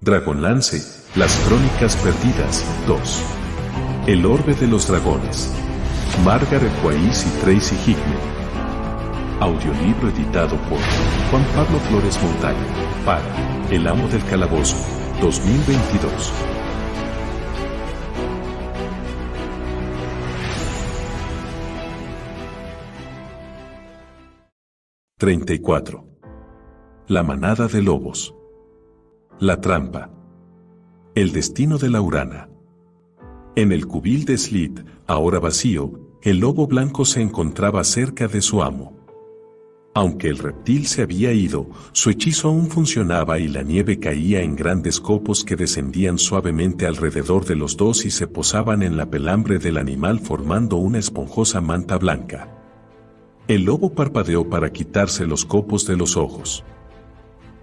Dragonlance, las crónicas perdidas, 2. El orbe de los dragones. Margaret Weis y Tracy Hickman. Audiolibro editado por Juan Pablo Flores Montaña, para El Amo del Calabozo, 2022. (34) La manada de lobos. La trampa. El destino de Laurana. En el cubil de Slit, ahora vacío, el lobo blanco se encontraba cerca de su amo. Aunque el reptil se había ido, su hechizo aún funcionaba y la nieve caía en grandes copos que descendían suavemente alrededor de los dos y se posaban en la pelambre del animal formando una esponjosa manta blanca. El lobo parpadeó para quitarse los copos de los ojos.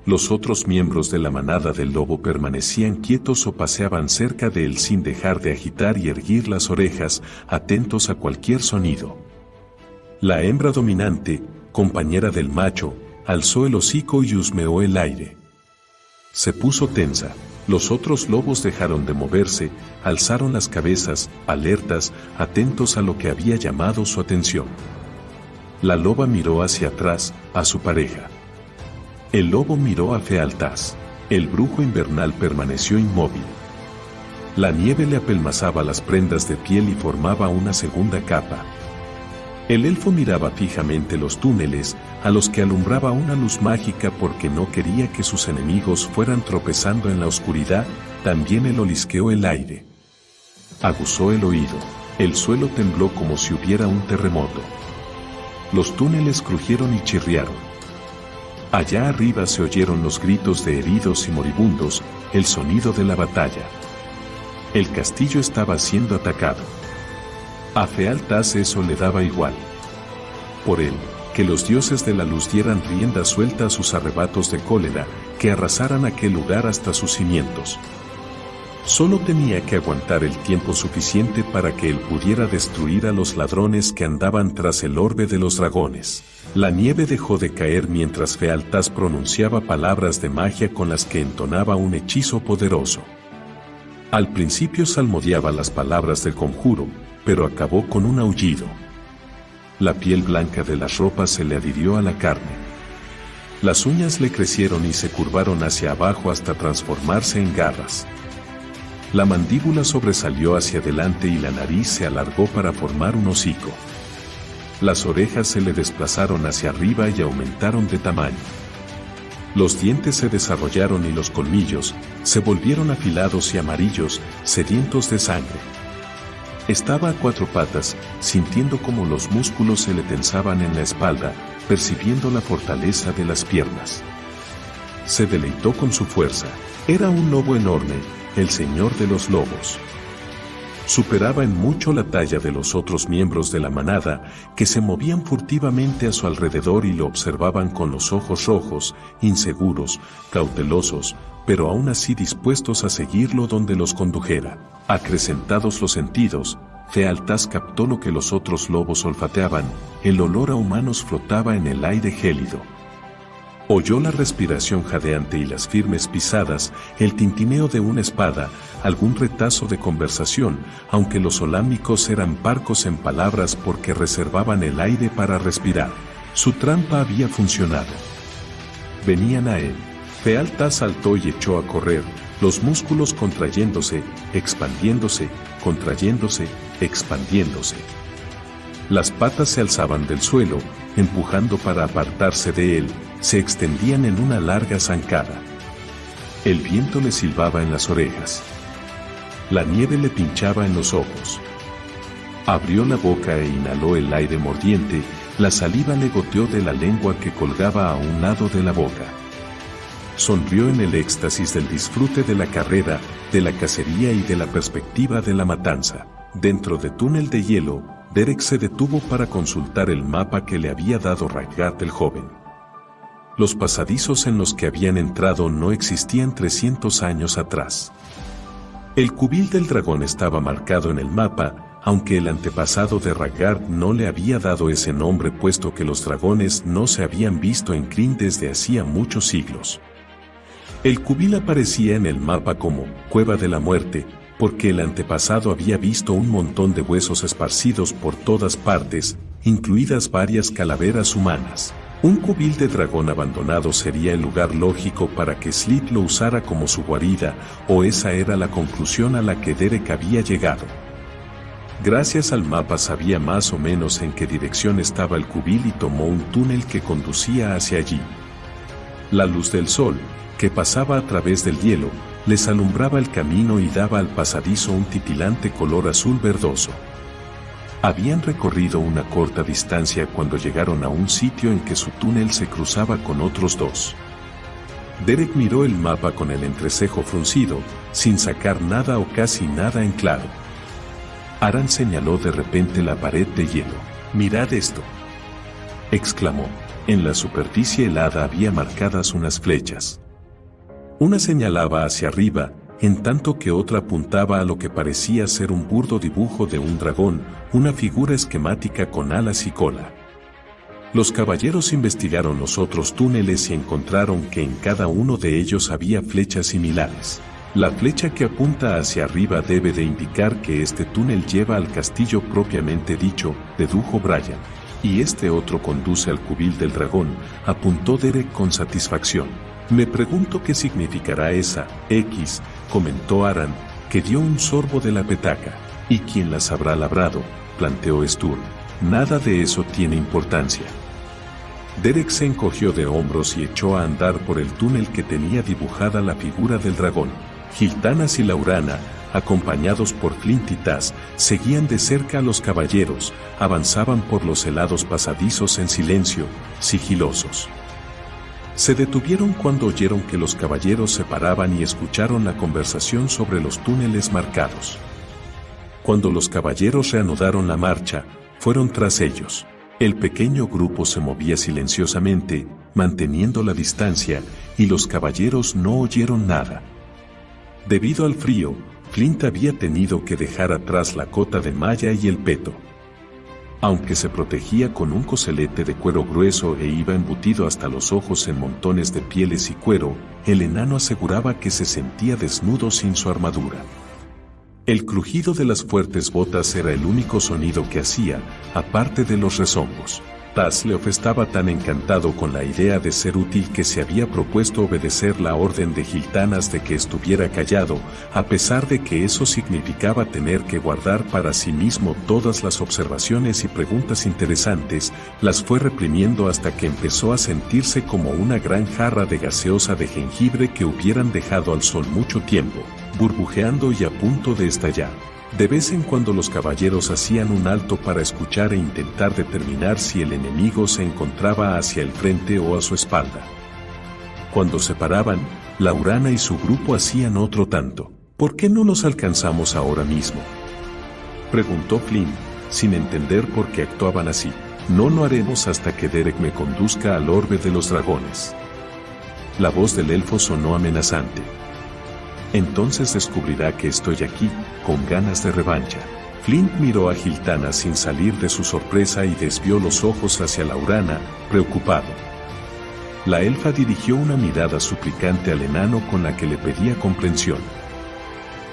Los otros miembros de la manada del lobo permanecían quietos o paseaban cerca de él sin dejar de agitar y erguir las orejas, atentos a cualquier sonido. La hembra dominante, compañera del macho, alzó el hocico y husmeó el aire. Se puso tensa. Los otros lobos dejaron de moverse, alzaron las cabezas, alertas, atentos a lo que había llamado su atención. La loba miró hacia atrás, a su pareja. El lobo miró a Fealtaz. El brujo invernal permaneció inmóvil. La nieve le apelmazaba las prendas de piel y formaba una segunda capa. El elfo miraba fijamente los túneles, a los que alumbraba una luz mágica porque no quería que sus enemigos fueran tropezando en la oscuridad. También él olisqueó el aire. Aguzó el oído. El suelo tembló como si hubiera un terremoto. Los túneles crujieron y chirriaron. Allá arriba se oyeron los gritos de heridos y moribundos, el sonido de la batalla. El castillo estaba siendo atacado. A Fealtaz eso le daba igual. Por él, que los dioses de la luz dieran rienda suelta a sus arrebatos de cólera, que arrasaran aquel lugar hasta sus cimientos. Solo tenía que aguantar el tiempo suficiente para que él pudiera destruir a los ladrones que andaban tras el orbe de los dragones. La nieve dejó de caer mientras Fealtaz pronunciaba palabras de magia con las que entonaba un hechizo poderoso. Al principio salmodiaba las palabras del conjuro, pero acabó con un aullido. La piel blanca de las ropas se le adhirió a la carne. Las uñas le crecieron y se curvaron hacia abajo hasta transformarse en garras. La mandíbula sobresalió hacia adelante y la nariz se alargó para formar un hocico. Las orejas se le desplazaron hacia arriba y aumentaron de tamaño. Los dientes se desarrollaron y los colmillos se volvieron afilados y amarillos, sedientos de sangre. Estaba a cuatro patas, sintiendo cómo los músculos se le tensaban en la espalda, percibiendo la fortaleza de las piernas. Se deleitó con su fuerza. Era un lobo enorme, el señor de los lobos. Superaba en mucho la talla de los otros miembros de la manada, que se movían furtivamente a su alrededor y lo observaban con los ojos rojos, inseguros, cautelosos, pero aún así dispuestos a seguirlo donde los condujera. Acrecentados los sentidos, Fealtaz captó lo que los otros lobos olfateaban. El olor a humanos flotaba en el aire gélido. Oyó la respiración jadeante y las firmes pisadas, el tintineo de una espada, algún retazo de conversación, aunque los solámicos eran parcos en palabras porque reservaban el aire para respirar. Su trampa había funcionado. Venían a él. Fealtaz saltó y echó a correr, los músculos contrayéndose, expandiéndose, contrayéndose, expandiéndose. Las patas se alzaban del suelo, empujando para apartarse de él, se extendían en una larga zancada. El viento le silbaba en las orejas. La nieve le pinchaba en los ojos. Abrió la boca e inhaló el aire mordiente, la saliva le goteó de la lengua que colgaba a un lado de la boca. Sonrió en el éxtasis del disfrute de la carrera, de la cacería y de la perspectiva de la matanza. Dentro de túnel de hielo, Derek se detuvo para consultar el mapa que le había dado Rhaegar el joven. Los pasadizos en los que habían entrado no existían 300 años atrás. El cubil del dragón estaba marcado en el mapa, aunque el antepasado de Rhaegar no le había dado ese nombre puesto que los dragones no se habían visto en Krynn desde hacía muchos siglos. El cubil aparecía en el mapa como Cueva de la Muerte, porque el antepasado había visto un montón de huesos esparcidos por todas partes, incluidas varias calaveras humanas. Un cubil de dragón abandonado sería el lugar lógico para que Slit lo usara como su guarida, o esa era la conclusión a la que Derek había llegado. Gracias al mapa sabía más o menos en qué dirección estaba el cubil y tomó un túnel que conducía hacia allí. La luz del sol, que pasaba a través del hielo, les alumbraba el camino y daba al pasadizo un titilante color azul verdoso. Habían recorrido una corta distancia cuando llegaron a un sitio en que su túnel se cruzaba con otros dos. Derek miró el mapa con el entrecejo fruncido, sin sacar nada o casi nada en claro. Aran señaló de repente la pared de hielo. «Mirad esto», exclamó. En la superficie helada había marcadas unas flechas. Una señalaba hacia arriba, en tanto que otra apuntaba a lo que parecía ser un burdo dibujo de un dragón, una figura esquemática con alas y cola. Los caballeros investigaron los otros túneles y encontraron que en cada uno de ellos había flechas similares. La flecha que apunta hacia arriba debe de indicar que este túnel lleva al castillo propiamente dicho, dedujo Brian. Y este otro conduce al cubil del dragón, apuntó Derek con satisfacción. Me pregunto qué significará esa X, comentó Aran, que dio un sorbo de la petaca. ¿Y quién las habrá labrado?, planteó Sturm. Nada de eso tiene importancia. Derek se encogió de hombros y echó a andar por el túnel que tenía dibujada la figura del dragón. Giltanas y Laurana, acompañados por Flint y Taz, seguían de cerca a los caballeros, avanzaban por los helados pasadizos en silencio, sigilosos. Se detuvieron cuando oyeron que los caballeros se paraban y escucharon la conversación sobre los túneles marcados. Cuando los caballeros reanudaron la marcha, fueron tras ellos. El pequeño grupo se movía silenciosamente, manteniendo la distancia, y los caballeros no oyeron nada. Debido al frío, Flint había tenido que dejar atrás la cota de malla y el peto. Aunque se protegía con un coselete de cuero grueso e iba embutido hasta los ojos en montones de pieles y cuero, el enano aseguraba que se sentía desnudo sin su armadura. El crujido de las fuertes botas era el único sonido que hacía, aparte de los rezombos. Tazleof estaba tan encantado con la idea de ser útil que se había propuesto obedecer la orden de Giltanas de que estuviera callado, a pesar de que eso significaba tener que guardar para sí mismo todas las observaciones y preguntas interesantes. Las fue reprimiendo hasta que empezó a sentirse como una gran jarra de gaseosa de jengibre que hubieran dejado al sol mucho tiempo, burbujeando y a punto de estallar. De vez en cuando los caballeros hacían un alto para escuchar e intentar determinar si el enemigo se encontraba hacia el frente o a su espalda. Cuando se paraban, Laurana y su grupo hacían otro tanto. ¿Por qué no los alcanzamos ahora mismo?, preguntó Flynn, sin entender por qué actuaban así. No lo haremos hasta que Derek me conduzca al orbe de los dragones. La voz del elfo sonó amenazante. Entonces descubrirá que estoy aquí, con ganas de revancha. Flint miró a Giltana sin salir de su sorpresa y desvió los ojos hacia Laurana, preocupado. La elfa dirigió una mirada suplicante al enano con la que le pedía comprensión.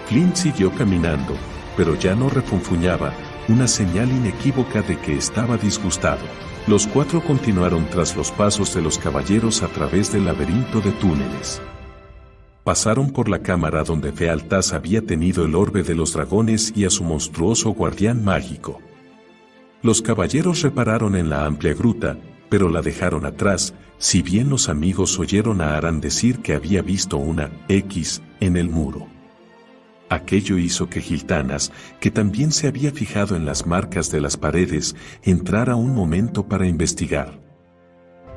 Flint siguió caminando, pero ya no refunfuñaba, una señal inequívoca de que estaba disgustado. Los cuatro continuaron tras los pasos de los caballeros a través del laberinto de túneles. Pasaron por la cámara donde Fealtaz había tenido el orbe de los dragones y a su monstruoso guardián mágico. Los caballeros repararon en la amplia gruta, pero la dejaron atrás, si bien los amigos oyeron a Aran decir que había visto una X en el muro. Aquello hizo que Giltanas, que también se había fijado en las marcas de las paredes, entrara un momento para investigar.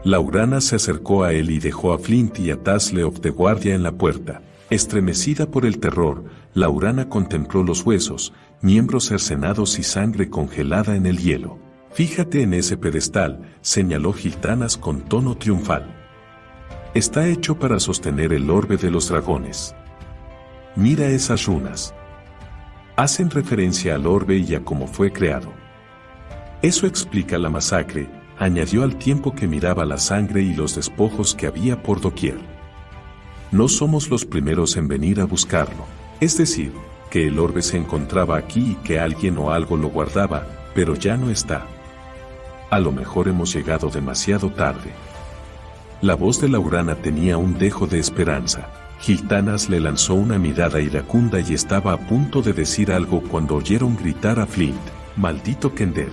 Laurana se acercó a él y dejó a Flint y a Tazleof de guardia en la puerta. Estremecida por el terror, Laurana contempló los huesos, miembros cercenados y sangre congelada en el hielo. Fíjate en ese pedestal, señaló Giltanas con tono triunfal. Está hecho para sostener el orbe de los dragones. Mira esas runas. Hacen referencia al orbe y a cómo fue creado. Eso explica la masacre, añadió al tiempo que miraba la sangre y los despojos que había por doquier. No somos los primeros en venir a buscarlo. Es decir, que el orbe se encontraba aquí y que alguien o algo lo guardaba, pero ya no está. A lo mejor hemos llegado demasiado tarde. La voz de Laurana tenía un dejo de esperanza. Giltanas le lanzó una mirada iracunda y estaba a punto de decir algo cuando oyeron gritar a Flint: «¡Maldito Kender!».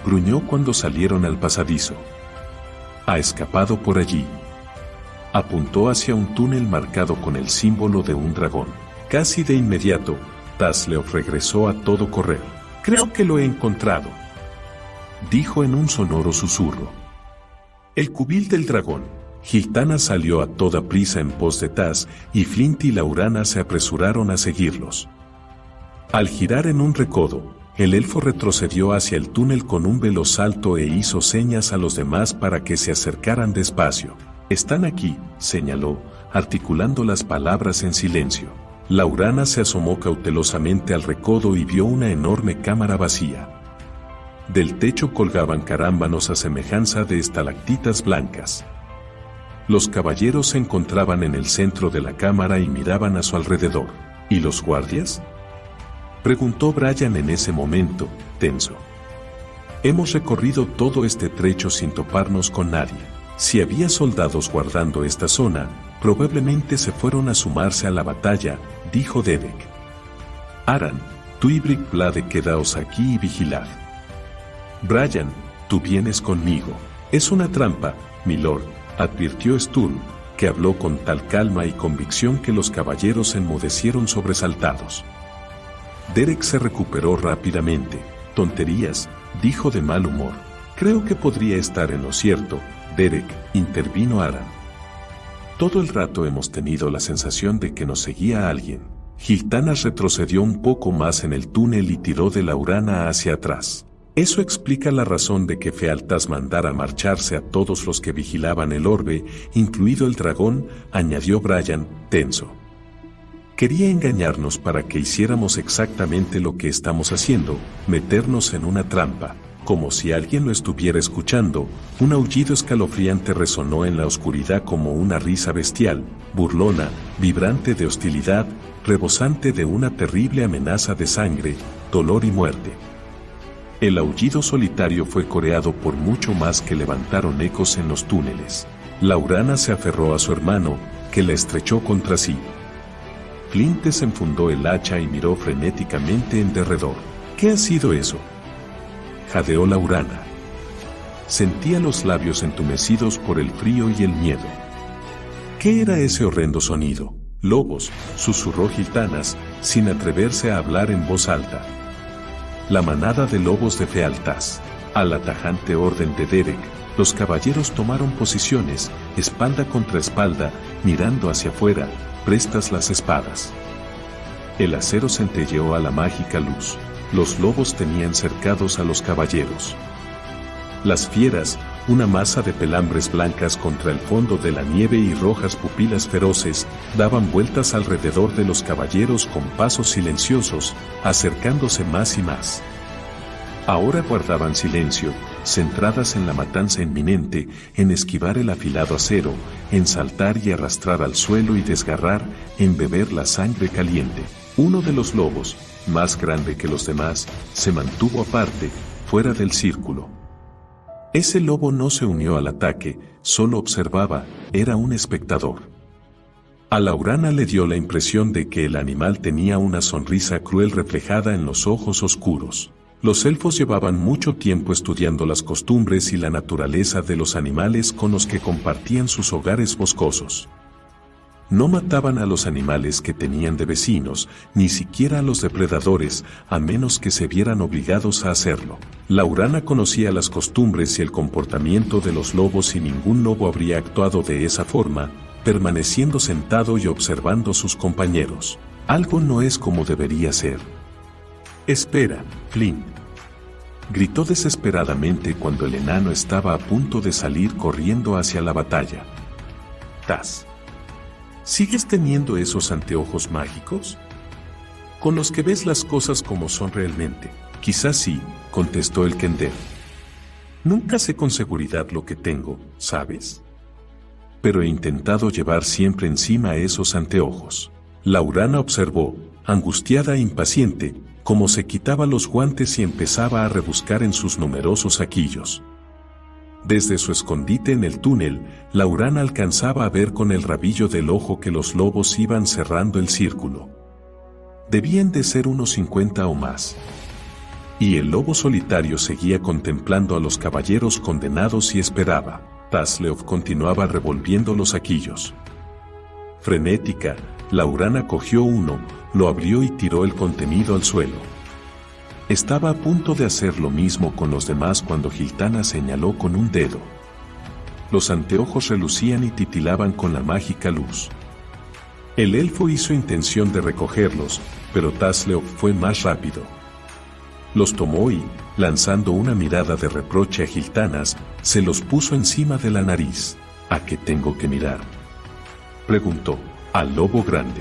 Gruñó cuando salieron al pasadizo. «Ha escapado por allí». Apuntó hacia un túnel marcado con el símbolo de un dragón. Casi de inmediato, Tasleov regresó a todo correr. «Creo que lo he encontrado», dijo en un sonoro susurro. El cubil del dragón. Giltana salió a toda prisa en pos de Taz y Flint y Laurana se apresuraron a seguirlos. Al girar en un recodo, el elfo retrocedió hacia el túnel con un veloz salto e hizo señas a los demás para que se acercaran despacio. «Están aquí», señaló, articulando las palabras en silencio. Laurana se asomó cautelosamente al recodo y vio una enorme cámara vacía. Del techo colgaban carámbanos a semejanza de estalactitas blancas. Los caballeros se encontraban en el centro de la cámara y miraban a su alrededor. ¿Y los guardias?, preguntó Brian en ese momento, tenso. Hemos recorrido todo este trecho sin toparnos con nadie. Si había soldados guardando esta zona, probablemente se fueron a sumarse a la batalla, dijo Derek. Aran, tú y Brickblade quedaos aquí y vigilad. Brian, tú vienes conmigo. Es una trampa, milord, advirtió Sturm, que habló con tal calma y convicción que los caballeros enmudecieron sobresaltados. Derek se recuperó rápidamente. Tonterías, dijo de mal humor. Creo que podría estar en lo cierto, Derek, intervino Aran. Todo el rato hemos tenido la sensación de que nos seguía alguien. Giltanas retrocedió un poco más en el túnel y tiró de Laurana hacia atrás. Eso explica la razón de que Fealtas mandara marcharse a todos los que vigilaban el orbe, incluido el dragón, añadió Brian, tenso. Quería engañarnos para que hiciéramos exactamente lo que estamos haciendo, meternos en una trampa. Como si alguien lo estuviera escuchando, un aullido escalofriante resonó en la oscuridad como una risa bestial, burlona, vibrante de hostilidad, rebosante de una terrible amenaza de sangre, dolor y muerte. El aullido solitario fue coreado por mucho más que levantaron ecos en los túneles. Laurana se aferró a su hermano, que la estrechó contra sí. Flint desenfundó el hacha y miró frenéticamente en derredor. ¿Qué ha sido eso?, jadeó Laurana. Sentía los labios entumecidos por el frío y el miedo. ¿Qué era ese horrendo sonido? Lobos, susurró Giltanas, sin atreverse a hablar en voz alta. La manada de lobos de Fealtas. A la tajante orden de Derek, los caballeros tomaron posiciones, espalda contra espalda, mirando hacia afuera, prestas las espadas. El acero centelleó a la mágica luz. Los lobos tenían cercados a los caballeros. Las fieras, una masa de pelambres blancas contra el fondo de la nieve y rojas pupilas feroces, daban vueltas alrededor de los caballeros con pasos silenciosos, acercándose más y más. Ahora guardaban silencio, centradas en la matanza inminente, en esquivar el afilado acero, en saltar y arrastrar al suelo y desgarrar, en beber la sangre caliente. Uno de los lobos, más grande que los demás, se mantuvo aparte, fuera del círculo. Ese lobo no se unió al ataque, solo observaba, era un espectador. A Laurana le dio la impresión de que el animal tenía una sonrisa cruel reflejada en los ojos oscuros. Los elfos llevaban mucho tiempo estudiando las costumbres y la naturaleza de los animales con los que compartían sus hogares boscosos. No mataban a los animales que tenían de vecinos, ni siquiera a los depredadores, a menos que se vieran obligados a hacerlo. Laurana conocía las costumbres y el comportamiento de los lobos y ningún lobo habría actuado de esa forma, permaneciendo sentado y observando a sus compañeros. Algo no es como debería ser. «Espera, Flint», gritó desesperadamente cuando el enano estaba a punto de salir corriendo hacia la batalla. «Taz, ¿sigues teniendo esos anteojos mágicos? Con los que ves las cosas como son realmente». «Quizás sí», contestó el Kender. «Nunca sé con seguridad lo que tengo, ¿sabes? pero he intentado llevar siempre encima esos anteojos. La Urana observó, angustiada e impaciente, cómo se quitaba los guantes y empezaba a rebuscar en sus numerosos saquillos. Desde su escondite en el túnel, la Urana alcanzaba a ver con el rabillo del ojo que los lobos iban cerrando el círculo. Debían de ser unos 50 o más. Y el lobo solitario seguía contemplando a los caballeros condenados y esperaba. Tasleov continuaba revolviendo los saquillos. Frenética, la Urana cogió uno, lo abrió y tiró el contenido al suelo. Estaba a punto de hacer lo mismo con los demás cuando Giltana señaló con un dedo. Los anteojos relucían y titilaban con la mágica luz. El elfo hizo intención de recogerlos, pero Tasleov fue más rápido. Los tomó y, lanzando una mirada de reproche a Giltanas, se los puso encima de la nariz. ¿A qué tengo que mirar?, preguntó al lobo grande.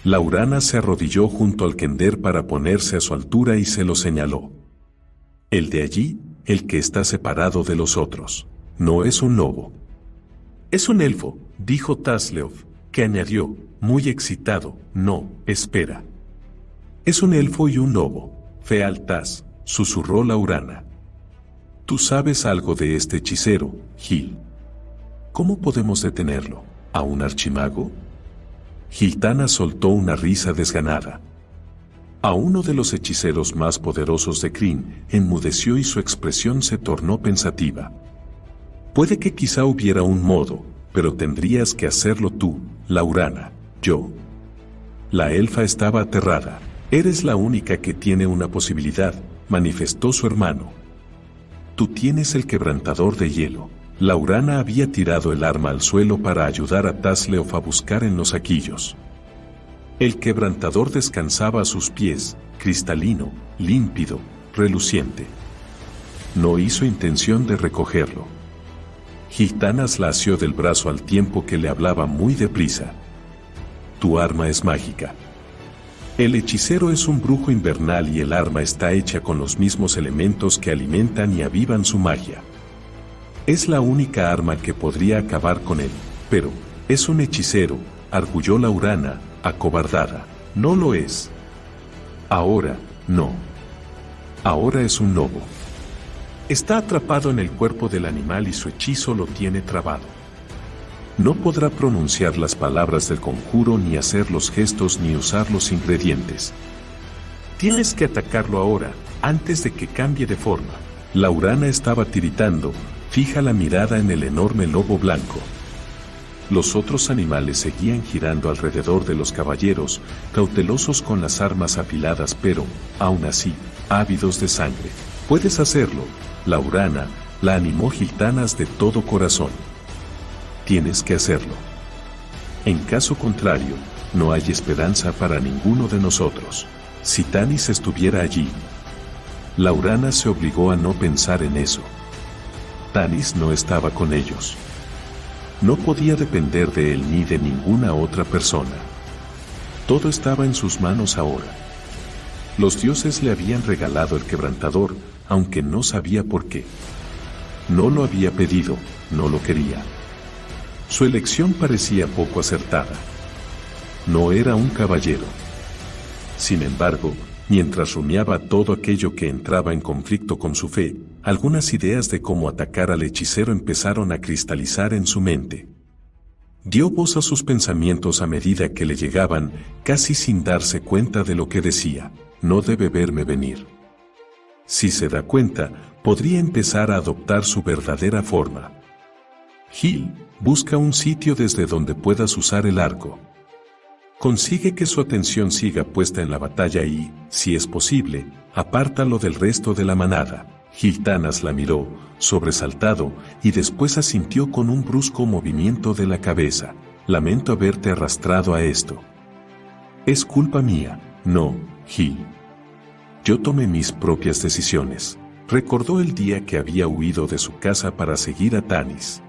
La Urana se arrodilló junto al Kender para ponerse a su altura y se lo señaló. El de allí, el que está separado de los otros, no es un lobo. Es un elfo, dijo Tasleov, que añadió, muy excitado, no, espera. Es un elfo y un lobo, Fealtas, susurró la Urana. Tú sabes algo de este hechicero, Gil. ¿Cómo podemos detenerlo? ¿A un archimago? Giltana soltó una risa desganada. A uno de los hechiceros más poderosos de Krynn enmudeció y su expresión se tornó pensativa. Puede que quizá hubiera un modo, pero tendrías que hacerlo tú, la Urana, yo. La elfa estaba aterrada. Eres la única que tiene una posibilidad, manifestó su hermano. Tú tienes el quebrantador de hielo. La Urana había tirado el arma al suelo para ayudar a Tasleov a buscar en los saquillos. El quebrantador descansaba a sus pies, cristalino, límpido, reluciente. No hizo intención de recogerlo. Giltanas la asió del brazo al tiempo que le hablaba muy deprisa. Tu arma es mágica. El hechicero es un brujo invernal y el arma está hecha con los mismos elementos que alimentan y avivan su magia. Es la única arma que podría acabar con él, pero es un hechicero, arguyó la Urana, acobardada. No lo es. Ahora, no. Ahora es un lobo. Está atrapado en el cuerpo del animal y su hechizo lo tiene trabado. No podrá pronunciar las palabras del conjuro ni hacer los gestos ni usar los ingredientes. Tienes que atacarlo ahora, antes de que cambie de forma. La Urana estaba tiritando, fija la mirada en el enorme lobo blanco. Los otros animales seguían girando alrededor de los caballeros, cautelosos con las armas afiladas pero, aún así, ávidos de sangre. Puedes hacerlo, la Urana, la animó Giltanas de todo corazón. Tienes que hacerlo. En caso contrario, no hay esperanza para ninguno de nosotros. Si Tanis estuviera allí. La Urana se obligó a no pensar en eso. Tanis no estaba con ellos. No podía depender de él ni de ninguna otra persona. Todo estaba en sus manos ahora. Los dioses le habían regalado el quebrantador, aunque no sabía por qué. No lo había pedido, no lo quería. Su elección parecía poco acertada. No era un caballero. Sin embargo, mientras rumiaba todo aquello que entraba en conflicto con su fe, algunas ideas de cómo atacar al hechicero empezaron a cristalizar en su mente. Dio voz a sus pensamientos a medida que le llegaban, casi sin darse cuenta de lo que decía. No debe verme venir. Si se da cuenta, podría empezar a adoptar su verdadera forma. Gil, busca un sitio desde donde puedas usar el arco. Consigue que su atención siga puesta en la batalla y, si es posible, apártalo del resto de la manada. Giltanas la miró, sobresaltado, y después asintió con un brusco movimiento de la cabeza. Lamento haberte arrastrado a esto. Es culpa mía, no, Gil. Yo tomé mis propias decisiones. Recordó el día que había huido de su casa para seguir a Tanis.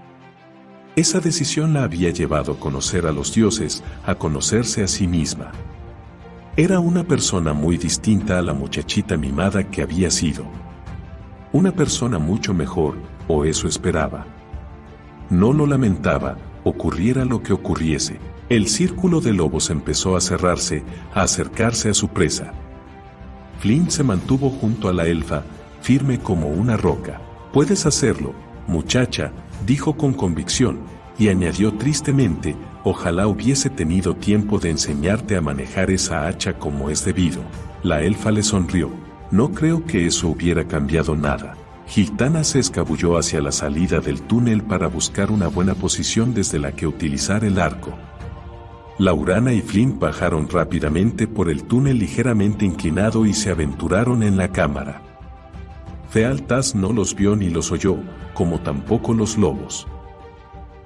Esa decisión la había llevado a conocer a los dioses, a conocerse a sí misma. Era una persona muy distinta a la muchachita mimada que había sido. Una persona mucho mejor, o eso esperaba. no lo lamentaba, ocurriera lo que ocurriese. El círculo de lobos empezó a cerrarse, a acercarse a su presa. Flint se mantuvo junto a la elfa, firme como una roca. «Puedes hacerlo, muchacha», dijo con convicción, y añadió tristemente, «ojalá hubiese tenido tiempo de enseñarte a manejar esa hacha como es debido». La elfa le sonrió. «No creo que eso hubiera cambiado nada». Gitana se escabulló hacia la salida del túnel para buscar una buena posición desde la que utilizar el arco. Laurana y Flint bajaron rápidamente por el túnel ligeramente inclinado y se aventuraron en la cámara. Fealtas no los vio ni los oyó, como tampoco los lobos.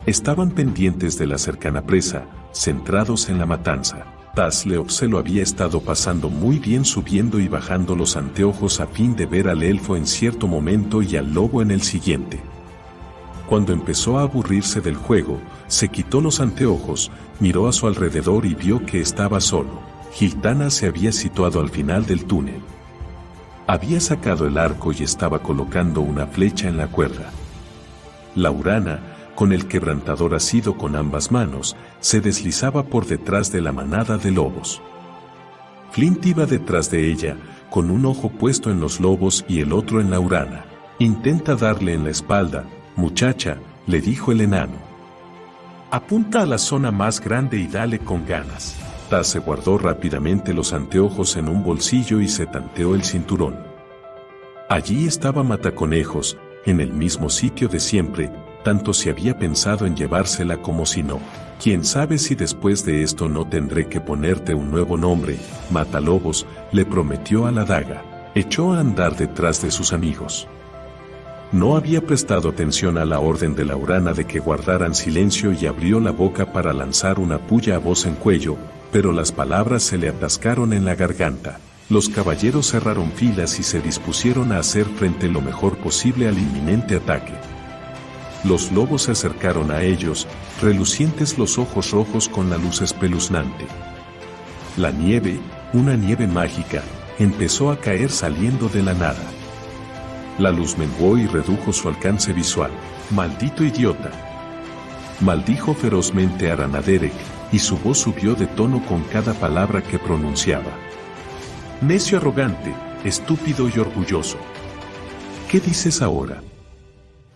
Estaban pendientes de la cercana presa, centrados en la matanza. Tasleov se lo había estado pasando muy bien subiendo y bajando los anteojos a fin de ver al elfo en cierto momento y al lobo en el siguiente. Cuando empezó a aburrirse del juego, se quitó los anteojos, miró a su alrededor y vio que estaba solo. Gitana se había situado al final del túnel. Había sacado el arco y estaba colocando una flecha en la cuerda. Laurana, con el quebrantador asido con ambas manos, se deslizaba por detrás de la manada de lobos. Flint iba detrás de ella, con un ojo puesto en los lobos y el otro en Laurana. «Intenta darle en la espalda, muchacha», le dijo el enano. «Apunta a la zona más grande y dale con ganas». Taz se guardó rápidamente los anteojos en un bolsillo y se tanteó el cinturón. Allí estaba Mataconejos, en el mismo sitio de siempre, tanto si había pensado en llevársela como si no. «Quién sabe si después de esto no tendré que ponerte un nuevo nombre, Matalobos», le prometió a la daga. Echó a andar detrás de sus amigos. No había prestado atención a la orden de Laurana de que guardaran silencio y abrió la boca para lanzar una puya a voz en cuello, pero las palabras se le atascaron en la garganta. Los caballeros cerraron filas y se dispusieron a hacer frente lo mejor posible al inminente ataque. Los lobos se acercaron a ellos, relucientes los ojos rojos con la luz espeluznante. La nieve, una nieve mágica, empezó a caer saliendo de la nada. La luz menguó y redujo su alcance visual. «¡Maldito idiota!», maldijo ferozmente Aranaderek, y su voz subió de tono con cada palabra que pronunciaba. «Necio arrogante, estúpido y orgulloso. ¿Qué dices ahora?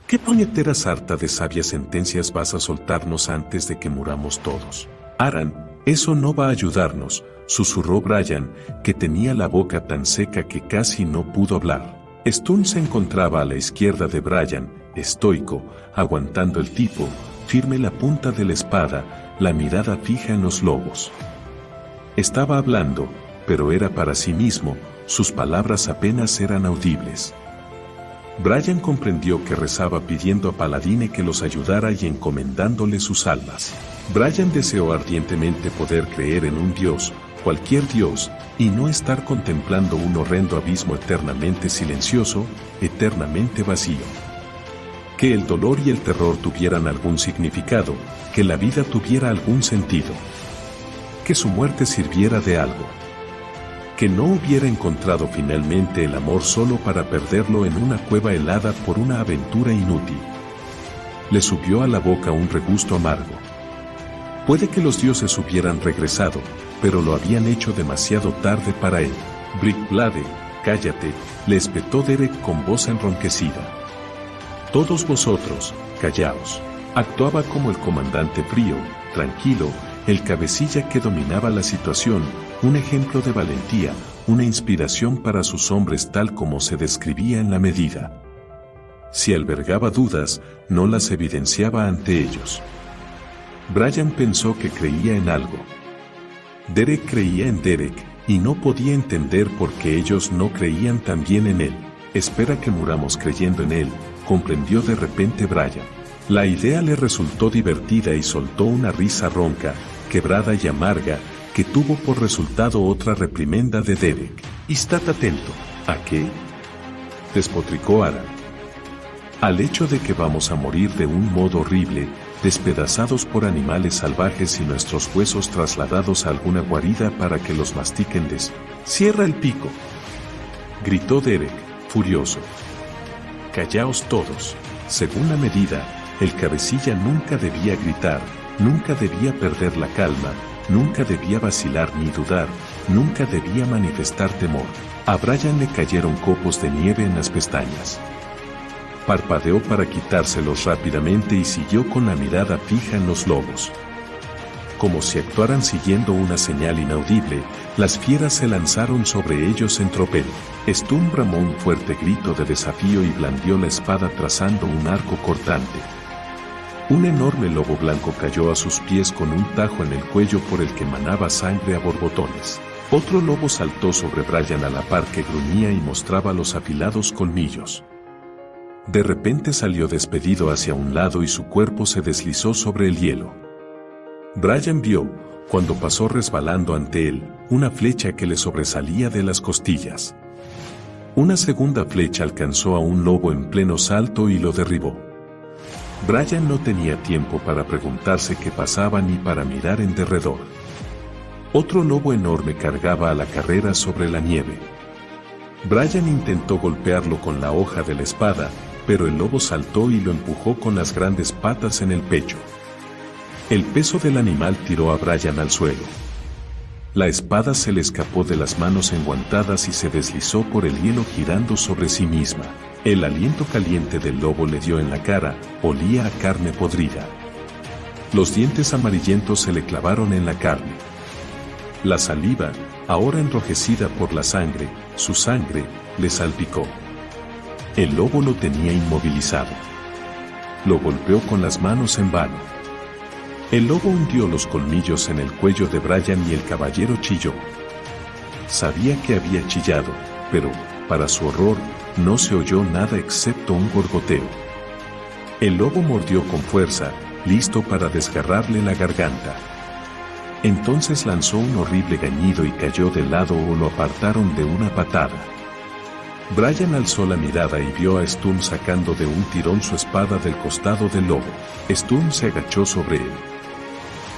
¿Qué puñetera sarta de sabias sentencias vas a soltarnos antes de que muramos todos?» «Aran, eso no va a ayudarnos», susurró Brian, que tenía la boca tan seca que casi no pudo hablar. Stun se encontraba a la izquierda de Brian, estoico, aguantando el tipo, firme la punta de la espada, la mirada fija en los lobos. Estaba hablando, pero era para sí mismo, sus palabras apenas eran audibles. Brian comprendió que rezaba pidiendo a Paladine que los ayudara y encomendándole sus almas. Brian deseó ardientemente poder creer en un dios, cualquier dios, y no estar contemplando un horrendo abismo eternamente silencioso, eternamente vacío. Que el dolor y el terror tuvieran algún significado, que la vida tuviera algún sentido. Que su muerte sirviera de algo. Que no hubiera encontrado finalmente el amor solo para perderlo en una cueva helada por una aventura inútil. Le subió a la boca un regusto amargo. Puede que los dioses hubieran regresado, pero lo habían hecho demasiado tarde para él. «Brickblade, cállate», le espetó Derek con voz enronquecida. «Todos vosotros, callaos». Actuaba como el comandante frío, tranquilo, el cabecilla que dominaba la situación, un ejemplo de valentía, una inspiración para sus hombres tal como se describía en la medida. Si albergaba dudas, no las evidenciaba ante ellos. Brian pensó que creía en algo. Derek creía en Derek, y no podía entender por qué ellos no creían también en él. «Espera que muramos creyendo en él», comprendió de repente Brian. La idea le resultó divertida y soltó una risa ronca, quebrada y amarga, que tuvo por resultado otra reprimenda de Derek. «Estad atento». «¿A qué?», despotricó Aran. «Al hecho de que vamos a morir de un modo horrible, despedazados por animales salvajes y nuestros huesos trasladados a alguna guarida para que los mastiquen «Cierra el pico», gritó Derek, furioso. «Callaos todos». Según la medida, El cabecilla nunca debía gritar, nunca debía perder la calma, nunca debía vacilar ni dudar, nunca debía manifestar temor. A Brian le cayeron copos de nieve en las pestañas. Parpadeó para quitárselos rápidamente y siguió con la mirada fija en los lobos. Como si actuaran siguiendo una señal inaudible, las fieras se lanzaron sobre ellos en tropel. Sturm bramó un fuerte grito de desafío y blandió la espada trazando un arco cortante. Un enorme lobo blanco cayó a sus pies con un tajo en el cuello por el que manaba sangre a borbotones. Otro lobo saltó sobre Brian a la par que gruñía y mostraba los afilados colmillos. De repente salió despedido hacia un lado y su cuerpo se deslizó sobre el hielo. Brian vio, cuando pasó resbalando ante él, una flecha que le sobresalía de las costillas. Una segunda flecha alcanzó a un lobo en pleno salto y lo derribó. Brian no tenía tiempo para preguntarse qué pasaba ni para mirar en derredor. Otro lobo enorme cargaba a la carrera sobre la nieve. Brian intentó golpearlo con la hoja de la espada, pero el lobo saltó y lo empujó con las grandes patas en el pecho. El peso del animal tiró a Brian al suelo. La espada se le escapó de las manos enguantadas y se deslizó por el hielo girando sobre sí misma. El aliento caliente del lobo le dio en la cara, olía a carne podrida. Los dientes amarillentos se le clavaron en la carne. La saliva, ahora enrojecida por la sangre, su sangre, le salpicó. El lobo lo tenía inmovilizado. Lo golpeó con las manos en vano. El lobo hundió los colmillos en el cuello de Brian y el caballero chilló. Sabía que había chillado, pero, para su horror, no se oyó nada excepto un gorgoteo. El lobo mordió con fuerza, listo para desgarrarle la garganta. Entonces lanzó un horrible gañido y cayó de lado o lo apartaron de una patada. Brian alzó la mirada y vio a Sturm sacando de un tirón su espada del costado del lobo. Sturm se agachó sobre él.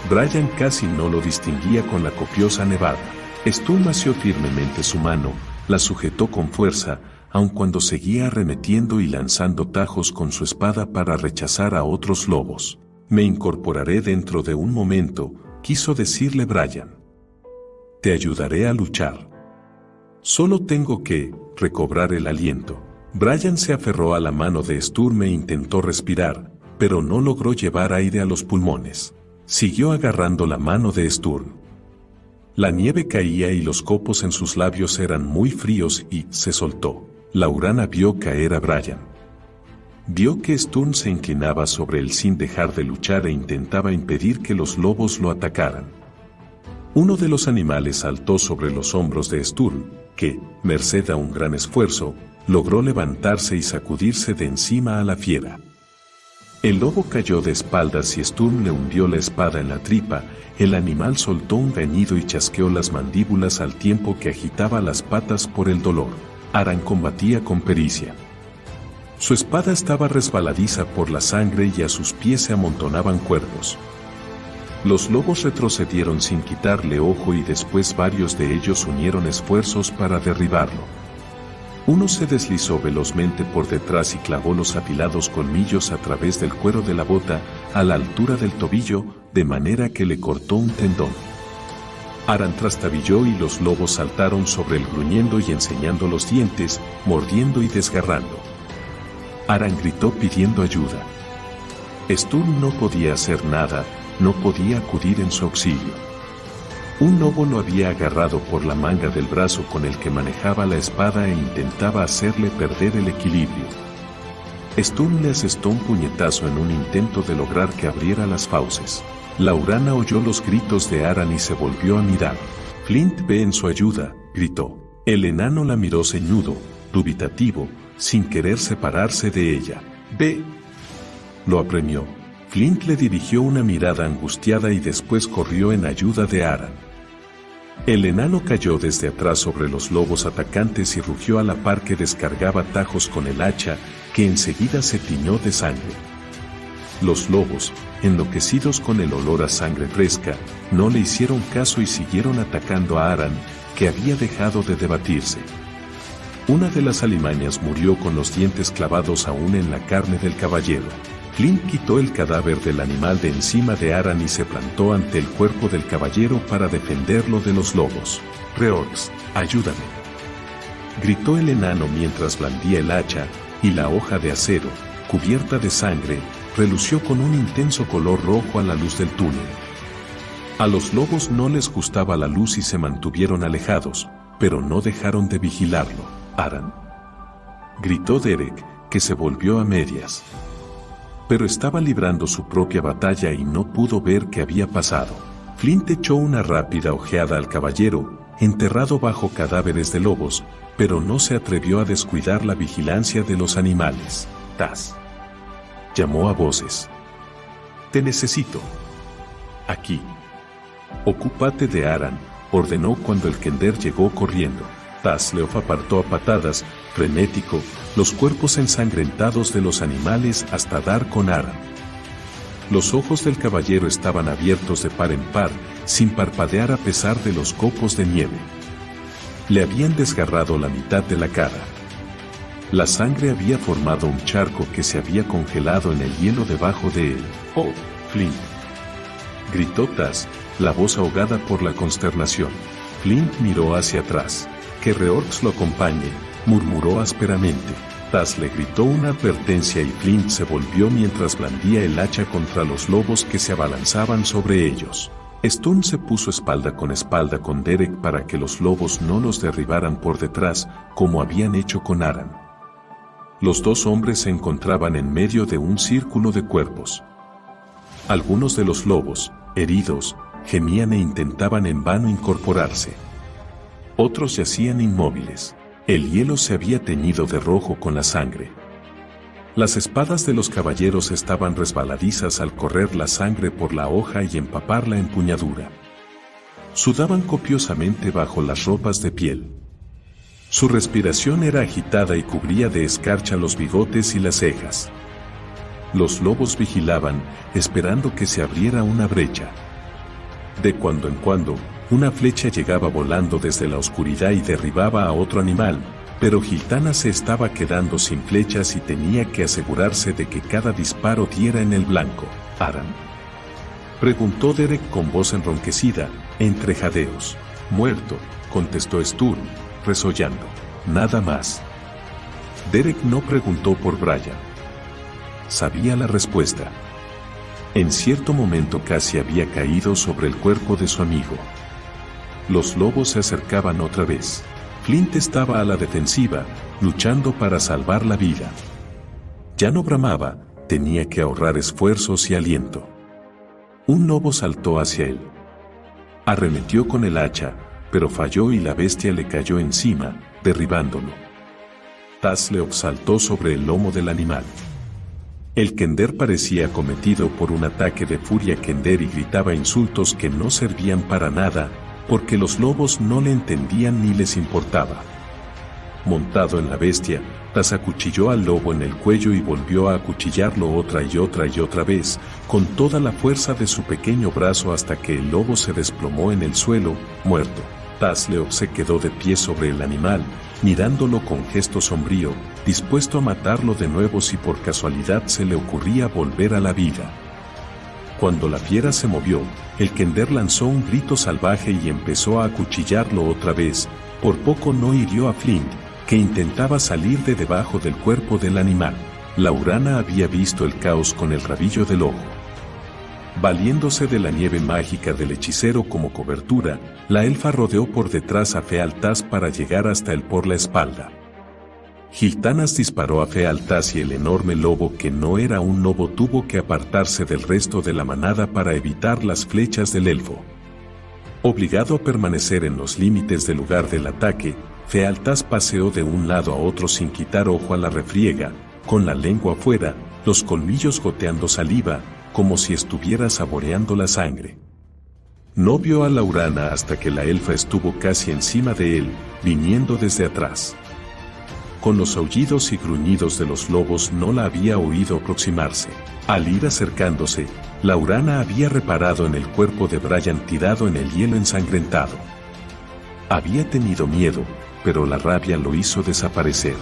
Brian casi no lo distinguía con la copiosa nevada. Sturm asió firmemente su mano, la sujetó con fuerza, aun cuando seguía arremetiendo y lanzando tajos con su espada para rechazar a otros lobos. Me incorporaré dentro de un momento, quiso decirle Brian. Te ayudaré a luchar. Solo tengo que recobrar el aliento. Brian se aferró a la mano de Sturm e intentó respirar, pero no logró llevar aire a los pulmones. Siguió agarrando la mano de Sturm. La nieve caía y los copos en sus labios eran muy fríos y se soltó. Laurana vio caer a Brian. Vio que Sturm se inclinaba sobre él sin dejar de luchar e intentaba impedir que los lobos lo atacaran. Uno de los animales saltó sobre los hombros de Sturm, que, merced a un gran esfuerzo, logró levantarse y sacudirse de encima a la fiera. El lobo cayó de espaldas y Sturm le hundió la espada en la tripa. El animal soltó un gañido y chasqueó las mandíbulas al tiempo que agitaba las patas por el dolor. Aran combatía con pericia. Su espada estaba resbaladiza por la sangre y a sus pies se amontonaban cuervos. Los lobos retrocedieron sin quitarle ojo y después varios de ellos unieron esfuerzos para derribarlo. Uno se deslizó velozmente por detrás y clavó los afilados colmillos a través del cuero de la bota, a la altura del tobillo, de manera que le cortó un tendón. Aran trastabilló y los lobos saltaron sobre él gruñendo y enseñando los dientes, mordiendo y desgarrando. Aran gritó pidiendo ayuda. Sturm no podía hacer nada, no podía acudir en su auxilio. Un lobo lo había agarrado por la manga del brazo con el que manejaba la espada e intentaba hacerle perder el equilibrio. Sturm le asestó un puñetazo en un intento de lograr que abriera las fauces. Laurana oyó los gritos de Aran y se volvió a mirar. Flint ve en su ayuda, gritó. El enano la miró ceñudo, dubitativo, sin querer separarse de ella. Ve. Lo apremió. Flint le dirigió una mirada angustiada y después corrió en ayuda de Aran. El enano cayó desde atrás sobre los lobos atacantes y rugió a la par que descargaba tajos con el hacha, que enseguida se tiñó de sangre. Los lobos, enloquecidos con el olor a sangre fresca, no le hicieron caso y siguieron atacando a Aran, que había dejado de debatirse. Una de las alimañas murió con los dientes clavados aún en la carne del caballero. Flint quitó el cadáver del animal de encima de Aran y se plantó ante el cuerpo del caballero para defenderlo de los lobos. «Reorx, ayúdame», gritó el enano mientras blandía el hacha, y la hoja de acero, cubierta de sangre, relució con un intenso color rojo a la luz del túnel. A los lobos no les gustaba la luz y se mantuvieron alejados, pero no dejaron de vigilarlo. «Aran», gritó Derek, que se volvió a medias. Pero estaba librando su propia batalla y no pudo ver qué había pasado. Flint echó una rápida ojeada al caballero, enterrado bajo cadáveres de lobos, pero no se atrevió a descuidar la vigilancia de los animales. «Taz», llamó a voces. «Te necesito. Aquí. Ocúpate de Aran», ordenó cuando el Kender llegó corriendo. Tazleof apartó a patadas, frenético, los cuerpos ensangrentados de los animales hasta dar con Aran. Los ojos del caballero estaban abiertos de par en par, sin parpadear a pesar de los copos de nieve. Le habían desgarrado la mitad de la cara. La sangre había formado un charco que se había congelado en el hielo debajo de él. «¡Oh, Flint!», gritó Taz, la voz ahogada por la consternación. Flint miró hacia atrás. «Que Reorx lo acompañe», murmuró ásperamente. Taz le gritó una advertencia y Flint se volvió mientras blandía el hacha contra los lobos que se abalanzaban sobre ellos. Stone se puso espalda con Derek para que los lobos no los derribaran por detrás, como habían hecho con Aran. Los dos hombres se encontraban en medio de un círculo de cuerpos. Algunos de los lobos, heridos, gemían e intentaban en vano incorporarse. Otros yacían inmóviles. El hielo se había teñido de rojo con la sangre. Las espadas de los caballeros estaban resbaladizas al correr la sangre por la hoja y empapar la empuñadura. Sudaban copiosamente bajo las ropas de piel. Su respiración era agitada y cubría de escarcha los bigotes y las cejas. Los lobos vigilaban, esperando que se abriera una brecha. De cuando en cuando, una flecha llegaba volando desde la oscuridad y derribaba a otro animal, pero Giltana se estaba quedando sin flechas y tenía que asegurarse de que cada disparo diera en el blanco. «¿Aran?», preguntó Derek con voz enronquecida, entre jadeos. «Muerto», contestó Sturm, resollando. «Nada más». Derek no preguntó por Brian. Sabía la respuesta. En cierto momento casi había caído sobre el cuerpo de su amigo. Los lobos se acercaban otra vez. Flint estaba a la defensiva, luchando para salvar la vida. Ya no bramaba, tenía que ahorrar esfuerzos y aliento. Un lobo saltó hacia él. Arremetió con el hacha, pero falló y la bestia le cayó encima, derribándolo. Tazleof saltó sobre el lomo del animal. El Kender parecía acometido por un ataque de furia Kender y gritaba insultos que no servían para nada, porque los lobos no le entendían ni les importaba. Montado en la bestia, Taz acuchilló al lobo en el cuello y volvió a acuchillarlo otra y otra vez, con toda la fuerza de su pequeño brazo hasta que el lobo se desplomó en el suelo, muerto. Tazleof se quedó de pie sobre el animal, mirándolo con gesto sombrío, dispuesto a matarlo de nuevo si por casualidad se le ocurría volver a la vida. Cuando la fiera se movió, el Kender lanzó un grito salvaje y empezó a acuchillarlo otra vez. Por poco no hirió a Flint, que intentaba salir de debajo del cuerpo del animal. Laurana había visto el caos con el rabillo del ojo. Valiéndose de la nieve mágica del hechicero como cobertura, la elfa rodeó por detrás a Fealtaz para llegar hasta él por la espalda. Giltanas disparó a Fealtaz y el enorme lobo que no era un lobo tuvo que apartarse del resto de la manada para evitar las flechas del elfo. Obligado a permanecer en los límites del lugar del ataque, Fealtaz paseó de un lado a otro sin quitar ojo a la refriega, con la lengua afuera, los colmillos goteando saliva, como si estuviera saboreando la sangre. No vio a Laurana hasta que la elfa estuvo casi encima de él, viniendo desde atrás. Con los aullidos y gruñidos de los lobos no la había oído aproximarse. Al ir acercándose, Laurana había reparado en el cuerpo de Brian tirado en el hielo ensangrentado. Había tenido miedo, pero la rabia lo hizo desaparecer.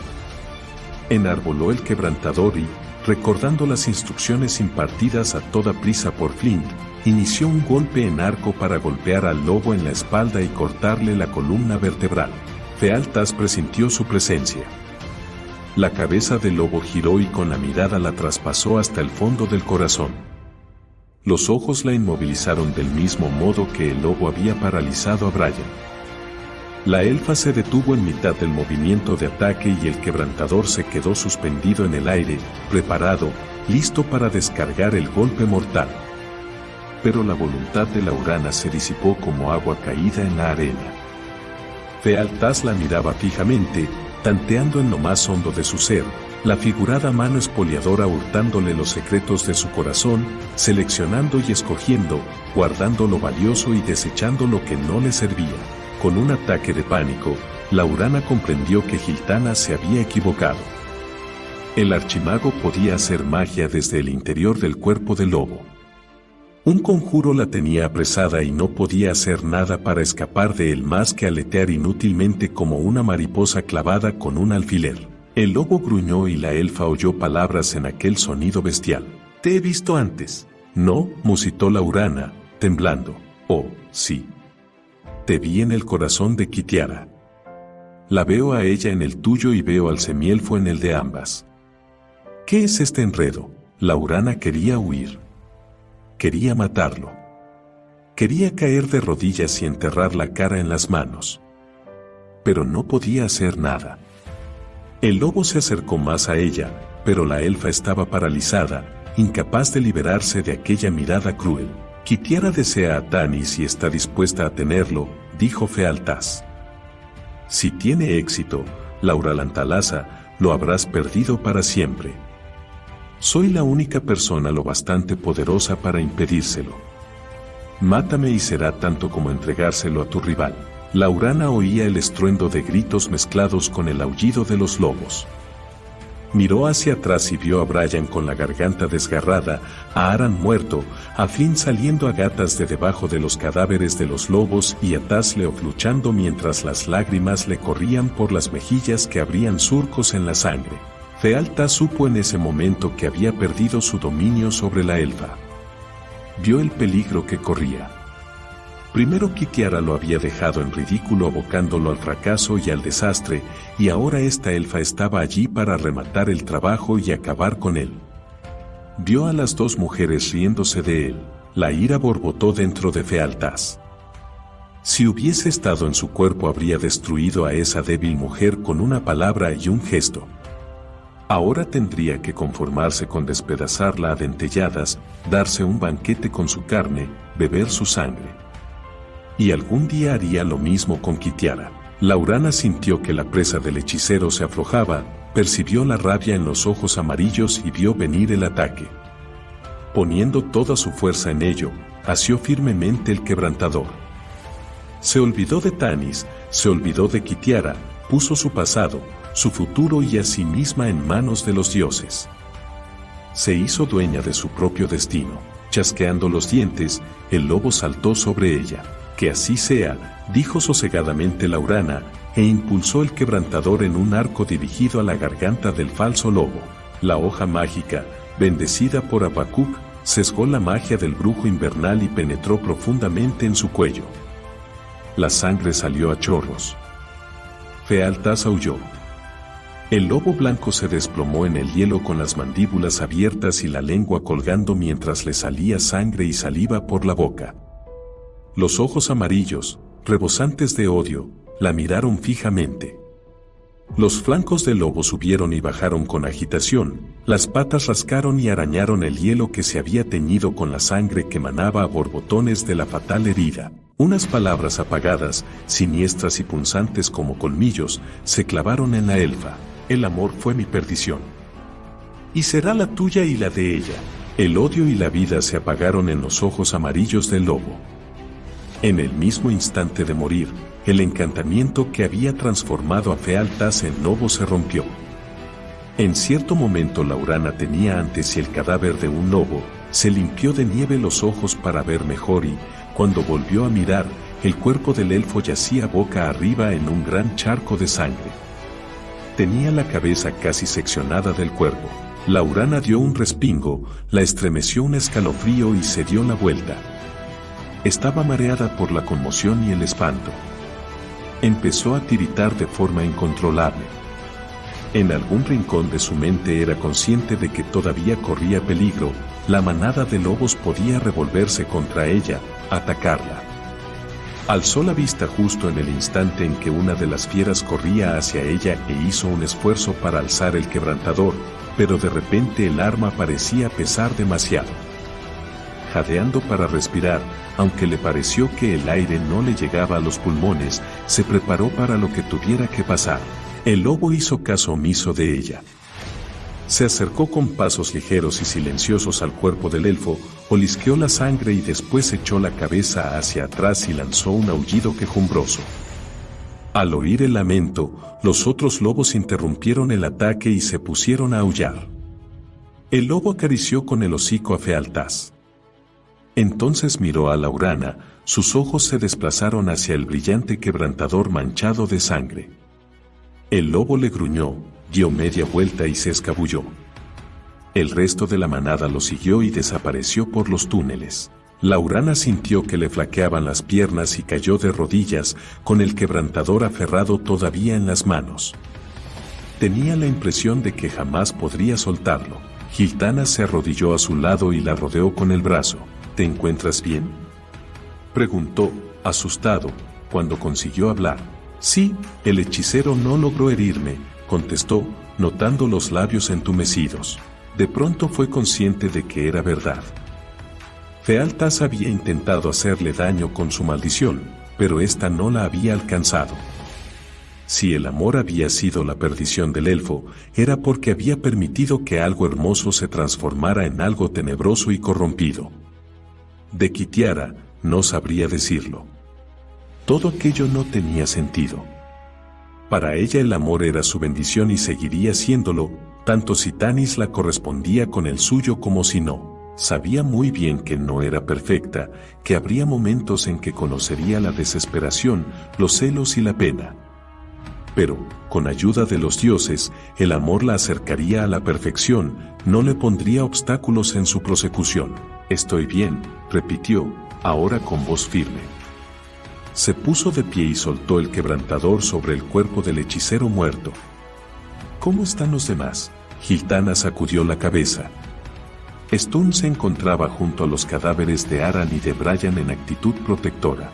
Enarboló el quebrantador y, recordando las instrucciones impartidas a toda prisa por Flint, inició un golpe en arco para golpear al lobo en la espalda y cortarle la columna vertebral. Fealtas presintió su presencia. La cabeza del lobo giró y con la mirada la traspasó hasta el fondo del corazón. Los ojos la inmovilizaron del mismo modo que el lobo había paralizado a Brian. La elfa se detuvo en mitad del movimiento de ataque y el quebrantador se quedó suspendido en el aire, preparado, listo para descargar el golpe mortal. Pero la voluntad de Laurana se disipó como agua caída en la arena. Fealtas la miraba fijamente, tanteando en lo más hondo de su ser, la figurada mano espoliadora hurtándole los secretos de su corazón, seleccionando y escogiendo, guardando lo valioso y desechando lo que no le servía. Con un ataque de pánico, Laurana comprendió que Giltana se había equivocado. El archimago podía hacer magia desde el interior del cuerpo del lobo. Un conjuro la tenía apresada y no podía hacer nada para escapar de él más que aletear inútilmente como una mariposa clavada con un alfiler. El lobo gruñó y la elfa oyó palabras en aquel sonido bestial. «Te he visto antes». «No», musitó Laurana, temblando. «Oh, sí. Te vi en el corazón de Kitiara. La veo a ella en el tuyo y veo al semielfo en el de ambas». «¿Qué es este enredo?» Laurana quería huir. Quería matarlo. Quería caer de rodillas y enterrar la cara en las manos. Pero no podía hacer nada. El lobo se acercó más a ella, pero la elfa estaba paralizada, incapaz de liberarse de aquella mirada cruel. «Kitiara desea a Tanis y está dispuesta a tenerlo», dijo Fealtas. «Si tiene éxito, Laura Lantalasa, lo habrás perdido para siempre. Soy la única persona lo bastante poderosa para impedírselo. Mátame y será tanto como entregárselo a tu rival». Laurana oía el estruendo de gritos mezclados con el aullido de los lobos. Miró hacia atrás y vio a Brian con la garganta desgarrada, a Aran muerto, a Flynn saliendo a gatas de debajo de los cadáveres de los lobos y a Tasleof luchando mientras las lágrimas le corrían por las mejillas que abrían surcos en la sangre. Fealtas supo en ese momento que había perdido su dominio sobre la elfa. Vio el peligro que corría. Primero Kitiara lo había dejado en ridículo abocándolo al fracaso y al desastre, y ahora esta elfa estaba allí para rematar el trabajo y acabar con él. Vio a las dos mujeres riéndose de él. La ira borbotó dentro de Fealtas. Si hubiese estado en su cuerpo habría destruido a esa débil mujer con una palabra y un gesto. Ahora tendría que conformarse con despedazarla a dentelladas, darse un banquete con su carne, beber su sangre. Y algún día haría lo mismo con Kitiara. Laurana sintió que la presa del hechicero se aflojaba, percibió la rabia en los ojos amarillos y vio venir el ataque. Poniendo toda su fuerza en ello, asió firmemente el quebrantador. Se olvidó de Tanis, se olvidó de Kitiara, puso su pasado, su futuro y a sí misma en manos de los dioses. Se hizo dueña de su propio destino. Chasqueando los dientes, el lobo saltó sobre ella. «Que así sea», dijo sosegadamente Laurana, e impulsó el quebrantador en un arco dirigido a la garganta del falso lobo. La hoja mágica, bendecida por Habacuc, sesgó la magia del brujo invernal y penetró profundamente en su cuello. La sangre salió a chorros. Fealtas aulló. El lobo blanco se desplomó en el hielo con las mandíbulas abiertas y la lengua colgando mientras le salía sangre y saliva por la boca. Los ojos amarillos, rebosantes de odio, la miraron fijamente. Los flancos del lobo subieron y bajaron con agitación, las patas rascaron y arañaron el hielo que se había teñido con la sangre que manaba a borbotones de la fatal herida. Unas palabras apagadas, siniestras y punzantes como colmillos, se clavaron en la elfa. «El amor fue mi perdición. Y será la tuya y la de ella». El odio y la vida se apagaron en los ojos amarillos del lobo. En el mismo instante de morir, el encantamiento que había transformado a Fealtas en lobo se rompió. En cierto momento Laurana tenía ante sí el cadáver de un lobo, se limpió de nieve los ojos para ver mejor y, cuando volvió a mirar, el cuerpo del elfo yacía boca arriba en un gran charco de sangre. Tenía la cabeza casi seccionada del cuerpo. La Urana dio un respingo, la estremeció un escalofrío y se dio la vuelta. Estaba mareada por la conmoción y el espanto. Empezó a tiritar de forma incontrolable. En algún rincón de su mente era consciente de que todavía corría peligro, la manada de lobos podía revolverse contra ella, atacarla. Alzó la vista justo en el instante en que una de las fieras corría hacia ella e hizo un esfuerzo para alzar el quebrantador, pero de repente el arma parecía pesar demasiado. Jadeando para respirar, aunque le pareció que el aire no le llegaba a los pulmones, se preparó para lo que tuviera que pasar. El lobo hizo caso omiso de ella. Se acercó con pasos ligeros y silenciosos al cuerpo del elfo, olisqueó la sangre y después echó la cabeza hacia atrás y lanzó un aullido quejumbroso. Al oír el lamento, los otros lobos interrumpieron el ataque y se pusieron a aullar. El lobo acarició con el hocico a Fealtaz. Entonces miró a la Urana, sus ojos se desplazaron hacia el brillante quebrantador manchado de sangre. El lobo le gruñó, dio media vuelta y se escabulló. El resto de la manada lo siguió y desapareció por los túneles. La Urana sintió que le flaqueaban las piernas y cayó de rodillas, con el quebrantador aferrado todavía en las manos. Tenía la impresión de que jamás podría soltarlo. Giltana se arrodilló a su lado y la rodeó con el brazo. ¿Te encuentras bien?, preguntó, asustado, cuando consiguió hablar. Sí, el hechicero no logró herirme, contestó, notando los labios entumecidos. De pronto fue consciente de que era verdad. Fealtaz había intentado hacerle daño con su maldición, pero ésta no la había alcanzado. Si el amor había sido la perdición del elfo, era porque había permitido que algo hermoso se transformara en algo tenebroso y corrompido. De Kitiara, no sabría decirlo. Todo aquello no tenía sentido. Para ella el amor era su bendición y seguiría siéndolo, tanto si Tanis la correspondía con el suyo como si no. Sabía muy bien que no era perfecta, que habría momentos en que conocería la desesperación, los celos y la pena. Pero, con ayuda de los dioses, el amor la acercaría a la perfección, no le pondría obstáculos en su prosecución. Estoy bien, repitió, ahora con voz firme. Se puso de pie y soltó el quebrantador sobre el cuerpo del hechicero muerto. ¿Cómo están los demás? Giltana sacudió la cabeza. Stun se encontraba junto a los cadáveres de Aran y de Brian en actitud protectora.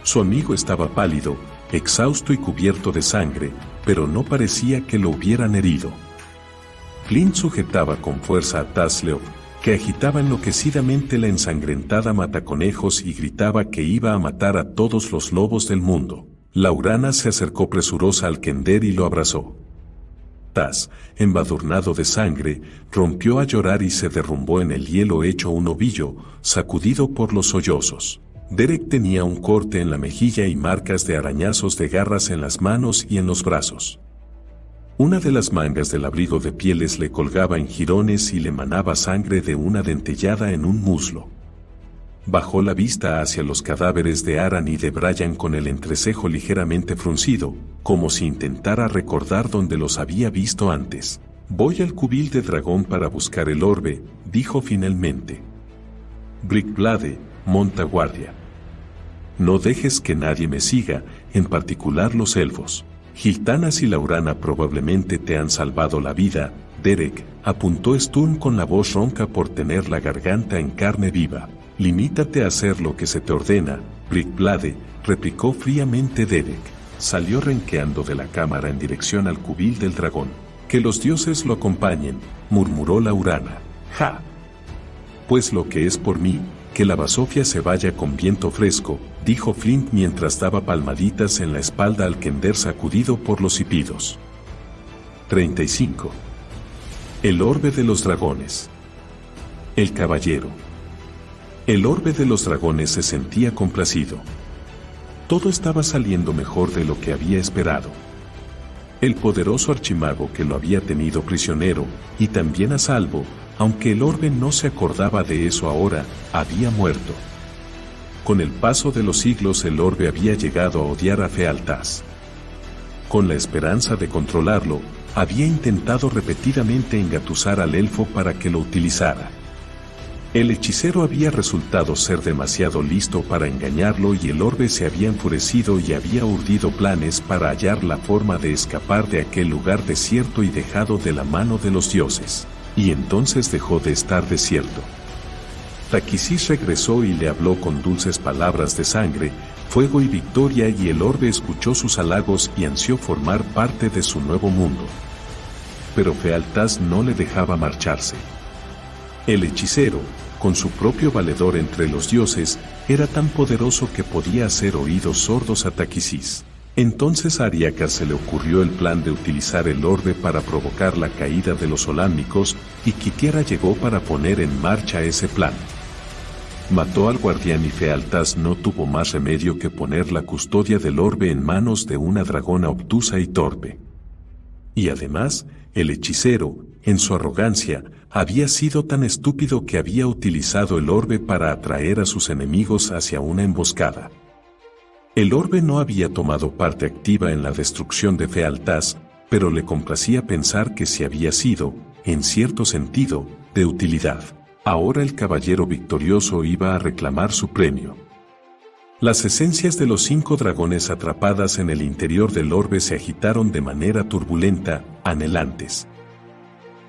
Su amigo estaba pálido, exhausto y cubierto de sangre, pero no parecía que lo hubieran herido. Flint sujetaba con fuerza a Tasleov, que agitaba enloquecidamente la ensangrentada mataconejos y gritaba que iba a matar a todos los lobos del mundo. La Urana se acercó presurosa al Kender y lo abrazó. Tas, embadurnado de sangre, rompió a llorar y se derrumbó en el hielo hecho un ovillo, sacudido por los sollozos. Derek tenía un corte en la mejilla y marcas de arañazos de garras en las manos y en los brazos. Una de las mangas del abrigo de pieles le colgaba en jirones y le manaba sangre de una dentellada en un muslo. Bajó la vista hacia los cadáveres de Aran y de Brian con el entrecejo ligeramente fruncido, como si intentara recordar dónde los había visto antes. Voy al cubil de dragón para buscar el orbe, dijo finalmente. Brickblade, monta guardia. No dejes que nadie me siga, en particular los elfos. Giltanas y la Urana probablemente te han salvado la vida, Derek, apuntó Stun con la voz ronca por tener la garganta en carne viva. Limítate a hacer lo que se te ordena, Brickblade, replicó fríamente Derek. Salió renqueando de la cámara en dirección al cubil del dragón. Que los dioses lo acompañen, murmuró la Urana. ¡Ja! Pues lo que es por mí, que la basofia se vaya con viento fresco, dijo Flint mientras daba palmaditas en la espalda al Kender sacudido por los hipidos. 35. El orbe de los dragones. El caballero. El orbe de los dragones se sentía complacido. Todo estaba saliendo mejor de lo que había esperado. El poderoso archimago que lo había tenido prisionero, y también a salvo, aunque el orbe no se acordaba de eso ahora, había muerto. Con el paso de los siglos el orbe había llegado a odiar a Fealtaz. Con la esperanza de controlarlo, había intentado repetidamente engatusar al elfo para que lo utilizara. El hechicero había resultado ser demasiado listo para engañarlo y el orbe se había enfurecido y había urdido planes para hallar la forma de escapar de aquel lugar desierto y dejado de la mano de los dioses. Y entonces dejó de estar desierto. Taquisís regresó y le habló con dulces palabras de sangre, fuego y victoria, y el orbe escuchó sus halagos y ansió formar parte de su nuevo mundo. Pero Fealtás no le dejaba marcharse. El hechicero, con su propio valedor entre los dioses, era tan poderoso que podía hacer oídos sordos a Taquisís. Entonces a Ariacar se le ocurrió el plan de utilizar el orbe para provocar la caída de los olámicos, y Quitiara llegó para poner en marcha ese plan. Mató al guardián y Fealtás no tuvo más remedio que poner la custodia del orbe en manos de una dragona obtusa y torpe. Y además, el hechicero, en su arrogancia, había sido tan estúpido que había utilizado el orbe para atraer a sus enemigos hacia una emboscada. El orbe no había tomado parte activa en la destrucción de Fealtás, pero le complacía pensar que sí había sido, en cierto sentido, de utilidad. Ahora el caballero victorioso iba a reclamar su premio. Las esencias de los 5 dragones atrapadas en el interior del orbe se agitaron de manera turbulenta, anhelantes.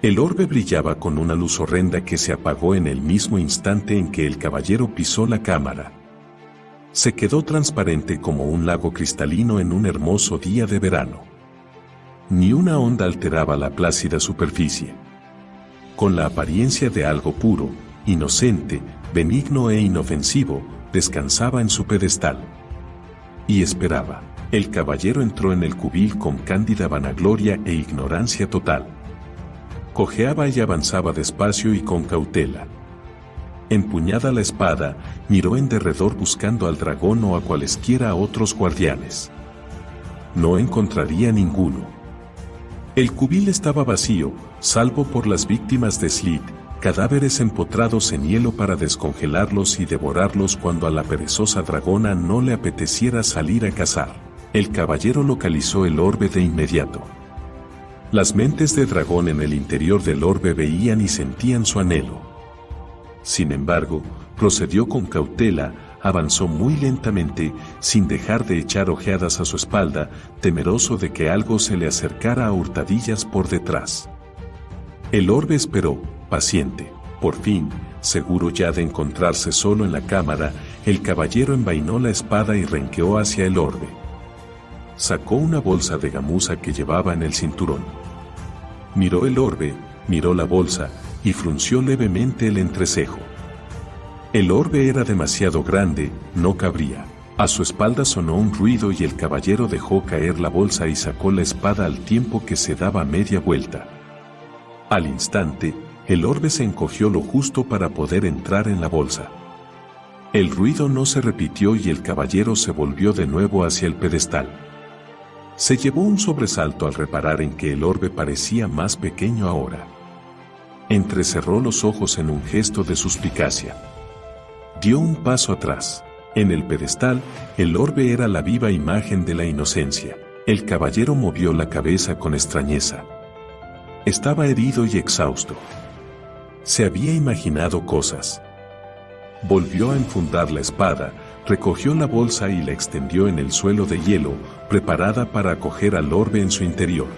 El orbe brillaba con una luz horrenda que se apagó en el mismo instante en que el caballero pisó la cámara. Se quedó transparente como un lago cristalino en un hermoso día de verano. Ni una onda alteraba la plácida superficie. Con la apariencia de algo puro, inocente, benigno e inofensivo, descansaba en su pedestal. Y esperaba. El caballero entró en el cubil con cándida vanagloria e ignorancia total. Cojeaba y avanzaba despacio y con cautela. Empuñada la espada, miró en derredor buscando al dragón o a cualesquiera otros guardianes. No encontraría ninguno. El cubil estaba vacío, salvo por las víctimas de Slit, cadáveres empotrados en hielo para descongelarlos y devorarlos cuando a la perezosa dragona no le apeteciera salir a cazar. El caballero localizó el orbe de inmediato. Las mentes de dragón en el interior del orbe veían y sentían su anhelo. Sin embargo, procedió con cautela, avanzó muy lentamente, sin dejar de echar ojeadas a su espalda, temeroso de que algo se le acercara a hurtadillas por detrás. El orbe esperó, paciente. Por fin, seguro ya de encontrarse solo en la cámara, el caballero envainó la espada y renqueó hacia el orbe. Sacó una bolsa de gamuza que llevaba en el cinturón. Miró el orbe, miró la bolsa, y frunció levemente el entrecejo. El orbe era demasiado grande, no cabría. A su espalda sonó un ruido y el caballero dejó caer la bolsa y sacó la espada al tiempo que se daba media vuelta. Al instante, el orbe se encogió lo justo para poder entrar en la bolsa. El ruido no se repitió y el caballero se volvió de nuevo hacia el pedestal. Se llevó un sobresalto al reparar en que el orbe parecía más pequeño ahora. Entrecerró los ojos en un gesto de suspicacia. Dio un paso atrás. En el pedestal, el orbe era la viva imagen de la inocencia. El caballero movió la cabeza con extrañeza. Estaba herido y exhausto. Se había imaginado cosas. Volvió a enfundar la espada, recogió la bolsa y la extendió en el suelo de hielo, preparada para acoger al orbe en su interior.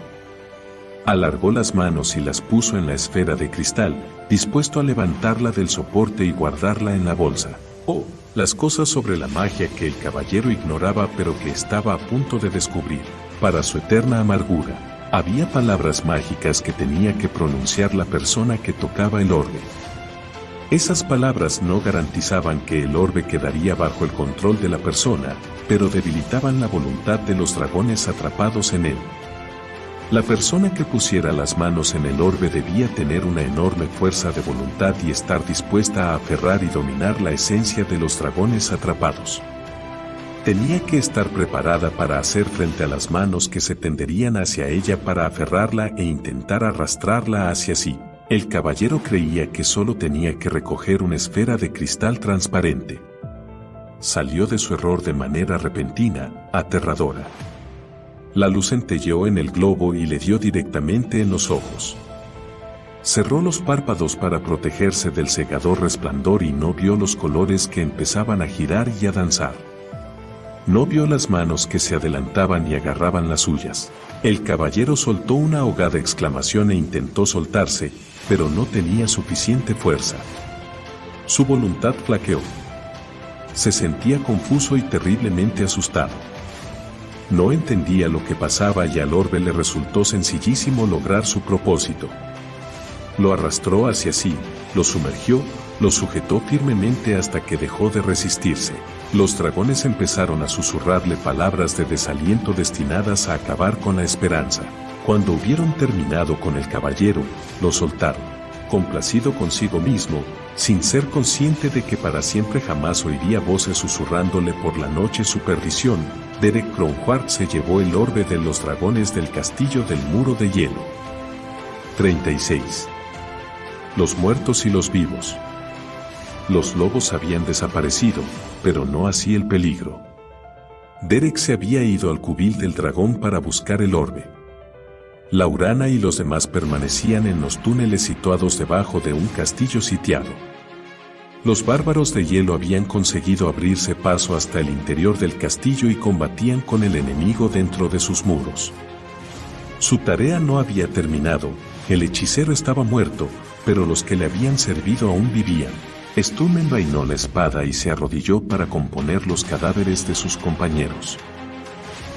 Alargó las manos y las puso en la esfera de cristal, dispuesto a levantarla del soporte y guardarla en la bolsa. Oh, las cosas sobre la magia que el caballero ignoraba pero que estaba a punto de descubrir. Para su eterna amargura, había palabras mágicas que tenía que pronunciar la persona que tocaba el orbe. Esas palabras no garantizaban que el orbe quedaría bajo el control de la persona, pero debilitaban la voluntad de los dragones atrapados en él. La persona que pusiera las manos en el orbe debía tener una enorme fuerza de voluntad y estar dispuesta a aferrar y dominar la esencia de los dragones atrapados. Tenía que estar preparada para hacer frente a las manos que se tenderían hacia ella para aferrarla e intentar arrastrarla hacia sí. El caballero creía que solo tenía que recoger una esfera de cristal transparente. Salió de su error de manera repentina, aterradora. La luz centelleó en el globo y le dio directamente en los ojos. Cerró los párpados para protegerse del cegador resplandor y no vio los colores que empezaban a girar y a danzar. No vio las manos que se adelantaban y agarraban las suyas. El caballero soltó una ahogada exclamación e intentó soltarse, pero no tenía suficiente fuerza. Su voluntad flaqueó. Se sentía confuso y terriblemente asustado. No entendía lo que pasaba y al orbe le resultó sencillísimo lograr su propósito. Lo arrastró hacia sí, lo sumergió, lo sujetó firmemente hasta que dejó de resistirse. Los dragones empezaron a susurrarle palabras de desaliento destinadas a acabar con la esperanza. Cuando hubieron terminado con el caballero, lo soltaron. Complacido consigo mismo, sin ser consciente de que para siempre jamás oiría voces susurrándole por la noche su perdición, Derek Kronhwart se llevó el orbe de los dragones del castillo del muro de hielo. 36. Los muertos y los vivos. Los lobos habían desaparecido, pero no así el peligro. Derek se había ido al cubil del dragón para buscar el orbe. Laurana y los demás permanecían en los túneles situados debajo de un castillo sitiado. Los bárbaros de hielo habían conseguido abrirse paso hasta el interior del castillo y combatían con el enemigo dentro de sus muros. Su tarea no había terminado, el hechicero estaba muerto, pero los que le habían servido aún vivían. Sturm envainó la espada y se arrodilló para componer los cadáveres de sus compañeros.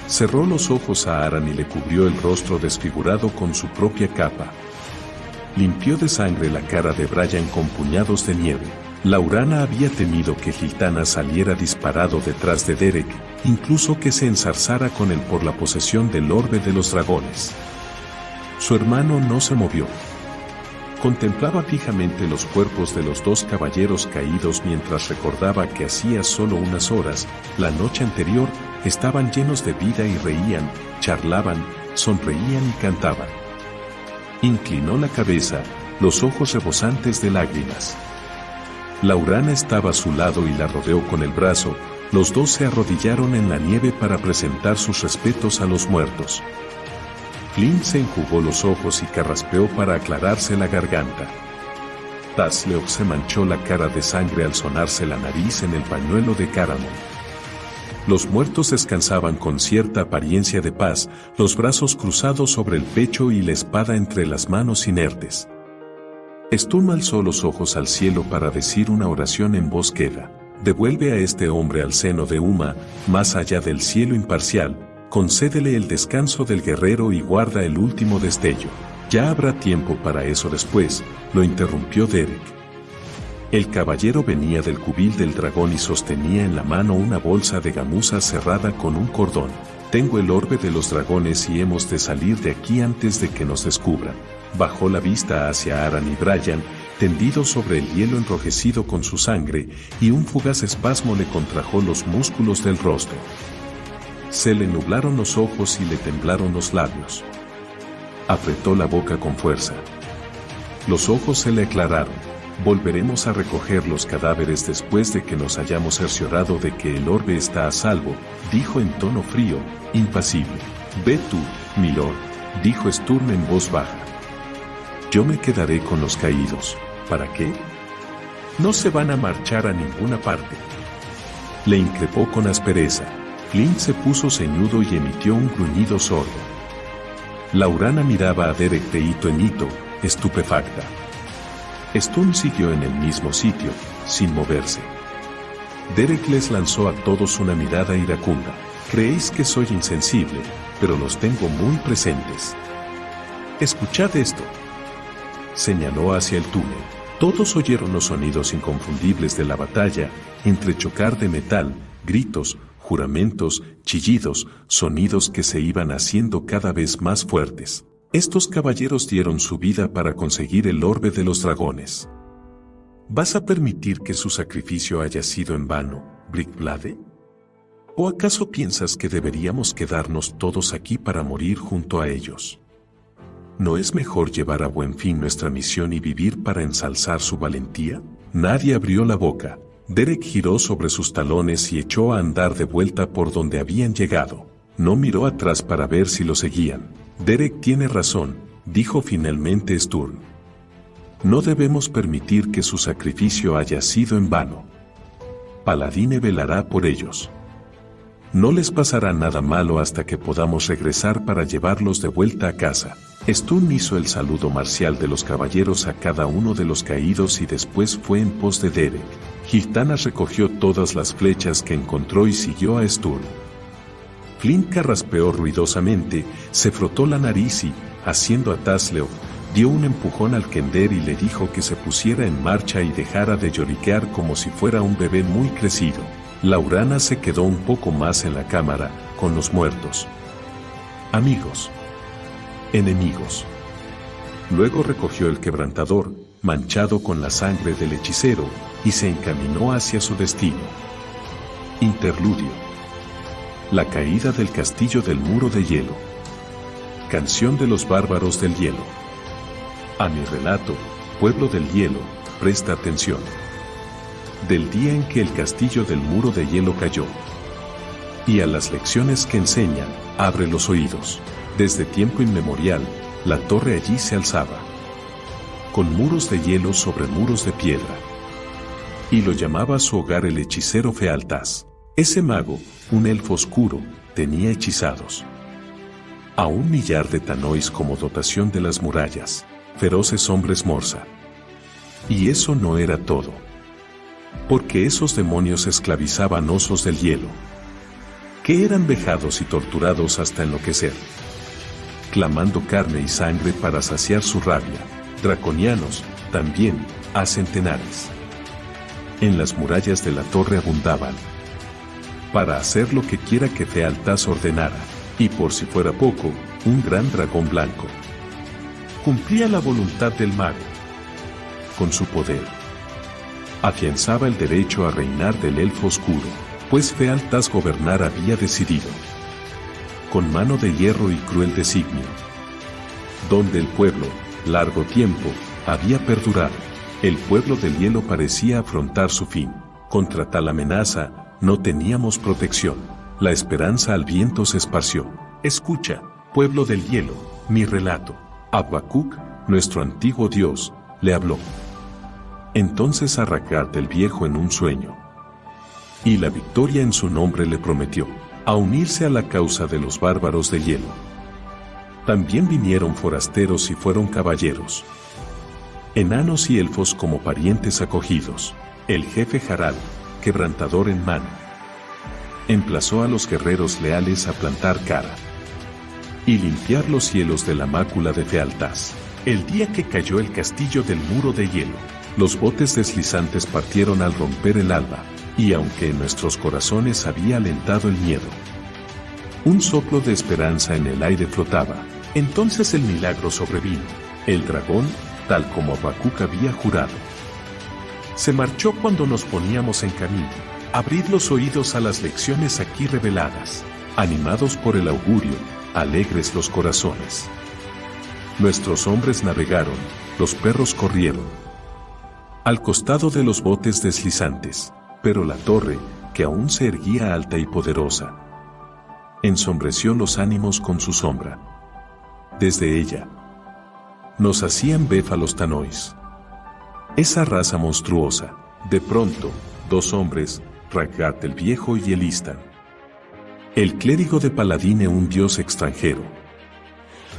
Cerró los ojos a Aran y le cubrió el rostro desfigurado con su propia capa. Limpió de sangre la cara de Brian con puñados de nieve. Laurana había temido que Giltana saliera disparado detrás de Derek, incluso que se enzarzara con él por la posesión del orbe de los dragones. Su hermano no se movió. Contemplaba fijamente los cuerpos de los dos caballeros caídos mientras recordaba que hacía solo unas horas, la noche anterior, estaban llenos de vida y reían, charlaban, sonreían y cantaban. Inclinó la cabeza, los ojos rebosantes de lágrimas. Laurana estaba a su lado y la rodeó con el brazo, los dos se arrodillaron en la nieve para presentar sus respetos a los muertos. Flynn se enjugó los ojos y carraspeó para aclararse la garganta. Tasleok se manchó la cara de sangre al sonarse la nariz en el pañuelo de Caramon. Los muertos descansaban con cierta apariencia de paz, los brazos cruzados sobre el pecho y la espada entre las manos inertes. Sturm alzó los ojos al cielo para decir una oración en voz queda. Devuelve a este hombre al seno de Uma, más allá del cielo imparcial. Concédele el descanso del guerrero y guarda el último destello. Ya habrá tiempo para eso después, lo interrumpió Derek. El caballero venía del cubil del dragón y sostenía en la mano una bolsa de gamuza cerrada con un cordón. Tengo el orbe de los dragones y hemos de salir de aquí antes de que nos descubran. Bajó la vista hacia Aran y Brian, tendidos sobre el hielo enrojecido con su sangre, y un fugaz espasmo le contrajo los músculos del rostro. Se le nublaron los ojos y le temblaron los labios. Apretó la boca con fuerza. Los ojos se le aclararon. Volveremos a recoger los cadáveres después de que nos hayamos cerciorado de que el orbe está a salvo, dijo en tono frío, impasible. Ve tú, milord, dijo Sturm en voz baja. Yo me quedaré con los caídos. ¿Para qué? No se van a marchar a ninguna parte. Le increpó con aspereza. Flynn se puso ceñudo y emitió un gruñido sordo. Laurana miraba a Derek de hito en hito, estupefacta. Sturm siguió en el mismo sitio, sin moverse. Derek les lanzó a todos una mirada iracunda. Creéis que soy insensible, pero los tengo muy presentes. Escuchad esto. Señaló hacia el túnel. Todos oyeron los sonidos inconfundibles de la batalla, entre chocar de metal, gritos, juramentos, chillidos, sonidos que se iban haciendo cada vez más fuertes. Estos caballeros dieron su vida para conseguir el orbe de los dragones. ¿Vas a permitir que su sacrificio haya sido en vano, Brickblade? ¿O acaso piensas que deberíamos quedarnos todos aquí para morir junto a ellos? ¿No es mejor llevar a buen fin nuestra misión y vivir para ensalzar su valentía? Nadie abrió la boca. Derek giró sobre sus talones y echó a andar de vuelta por donde habían llegado. No miró atrás para ver si lo seguían. Derek tiene razón, dijo finalmente Sturm. No debemos permitir que su sacrificio haya sido en vano. Paladine velará por ellos. No les pasará nada malo hasta que podamos regresar para llevarlos de vuelta a casa. Sturm hizo el saludo marcial de los caballeros a cada uno de los caídos y después fue en pos de Derek. Gitanas recogió todas las flechas que encontró y siguió a Sturm. Flint carraspeó ruidosamente, se frotó la nariz y, haciendo a Tasleof, dio un empujón al Kender y le dijo que se pusiera en marcha y dejara de lloriquear como si fuera un bebé muy crecido. Laurana se quedó un poco más en la cámara, con los muertos. Amigos. Enemigos. Luego recogió el quebrantador, manchado con la sangre del hechicero, y se encaminó hacia su destino. Interludio. La caída del castillo del muro de hielo. Canción de los bárbaros del hielo. A mi relato, pueblo del hielo, presta atención. Del día en que el castillo del muro de hielo cayó. Y a las lecciones que enseñan, abre los oídos. Desde tiempo inmemorial, la torre allí se alzaba. Con muros de hielo sobre muros de piedra. Y lo llamaba su hogar el hechicero Fealtas. Ese mago, un elfo oscuro, tenía hechizados a 1 millar de tanois como dotación de las murallas, feroces hombres morsa. Y eso no era todo. Porque esos demonios esclavizaban osos del hielo, que eran vejados y torturados hasta enloquecer, clamando carne y sangre para saciar su rabia. Draconianos, también, a centenares. En las murallas de la torre abundaban, para hacer lo que quiera que Fealtas ordenara, y por si fuera poco, un gran dragón blanco. Cumplía la voluntad del mago. Con su poder, afianzaba el derecho a reinar del elfo oscuro, pues Fealtas gobernar había decidido, con mano de hierro y cruel designio, donde el pueblo, largo tiempo, había perdurado. El pueblo del hielo parecía afrontar su fin. Contra tal amenaza, no teníamos protección. La esperanza al viento se esparció. Escucha, pueblo del hielo, mi relato. Habacuc, nuestro antiguo dios, le habló. Entonces Arracat el viejo en un sueño. Y la victoria en su nombre le prometió, a unirse a la causa de los bárbaros de hielo. También vinieron forasteros y fueron caballeros. Enanos y elfos como parientes acogidos. El jefe Harald, quebrantador en mano, emplazó a los guerreros leales a plantar cara y limpiar los cielos de la mácula de Fealtas. El día que cayó el castillo del muro de hielo, los botes deslizantes partieron al romper el alba, y aunque en nuestros corazones había alentado el miedo, un soplo de esperanza en el aire flotaba. Entonces el milagro sobrevino. El dragón, tal como Habacuc había jurado, se marchó cuando nos poníamos en camino. Abrid los oídos a las lecciones aquí reveladas. Animados por el augurio, alegres los corazones. Nuestros hombres navegaron, los perros corrieron al costado de los botes deslizantes, pero la torre, que aún se erguía alta y poderosa, ensombreció los ánimos con su sombra. Desde ella nos hacían befa los tanois, esa raza monstruosa. De pronto, 2 hombres, Ragat el viejo y Elistan, el clérigo de Paladine, un dios extranjero,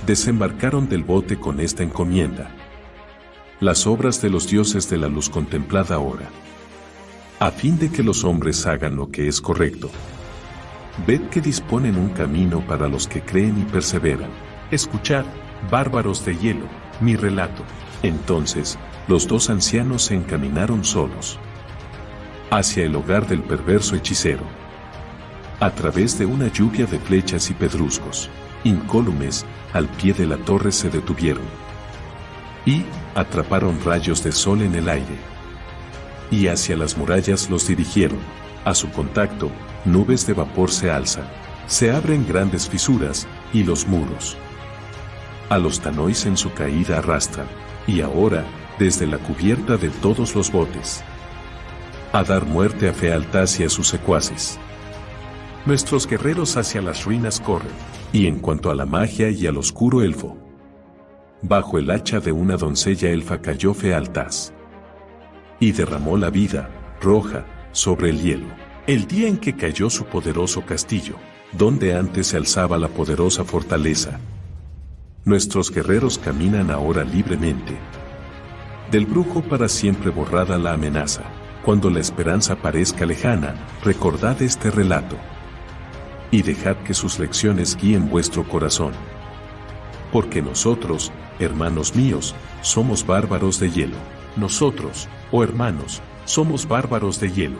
desembarcaron del bote con esta encomienda: las obras de los dioses de la luz contemplad ahora, a fin de que los hombres hagan lo que es correcto. Ved que disponen un camino para los que creen y perseveran. Escuchad, bárbaros de hielo, mi relato. Entonces, los 2 ancianos se encaminaron solos hacia el hogar del perverso hechicero. A través de una lluvia de flechas y pedruscos, incólumes, al pie de la torre se detuvieron y atraparon rayos de sol en el aire. Y hacia las murallas los dirigieron. A su contacto, nubes de vapor se alzan, se abren grandes fisuras, y los muros a los tanois en su caída arrastran, y ahora, desde la cubierta de todos los botes, a dar muerte a Fealtas y a sus secuaces. Nuestros guerreros hacia las ruinas corren. Y en cuanto a la magia y al oscuro elfo, bajo el hacha de una doncella elfa cayó Fealtaz y derramó la vida, roja, sobre el hielo. El día en que cayó su poderoso castillo, donde antes se alzaba la poderosa fortaleza. Nuestros guerreros caminan ahora libremente. Del brujo para siempre borrada la amenaza. Cuando la esperanza parezca lejana, recordad este relato. Y dejad que sus lecciones guíen vuestro corazón. Porque nosotros, hermanos míos, somos bárbaros de hielo. Nosotros, oh hermanos, somos bárbaros de hielo.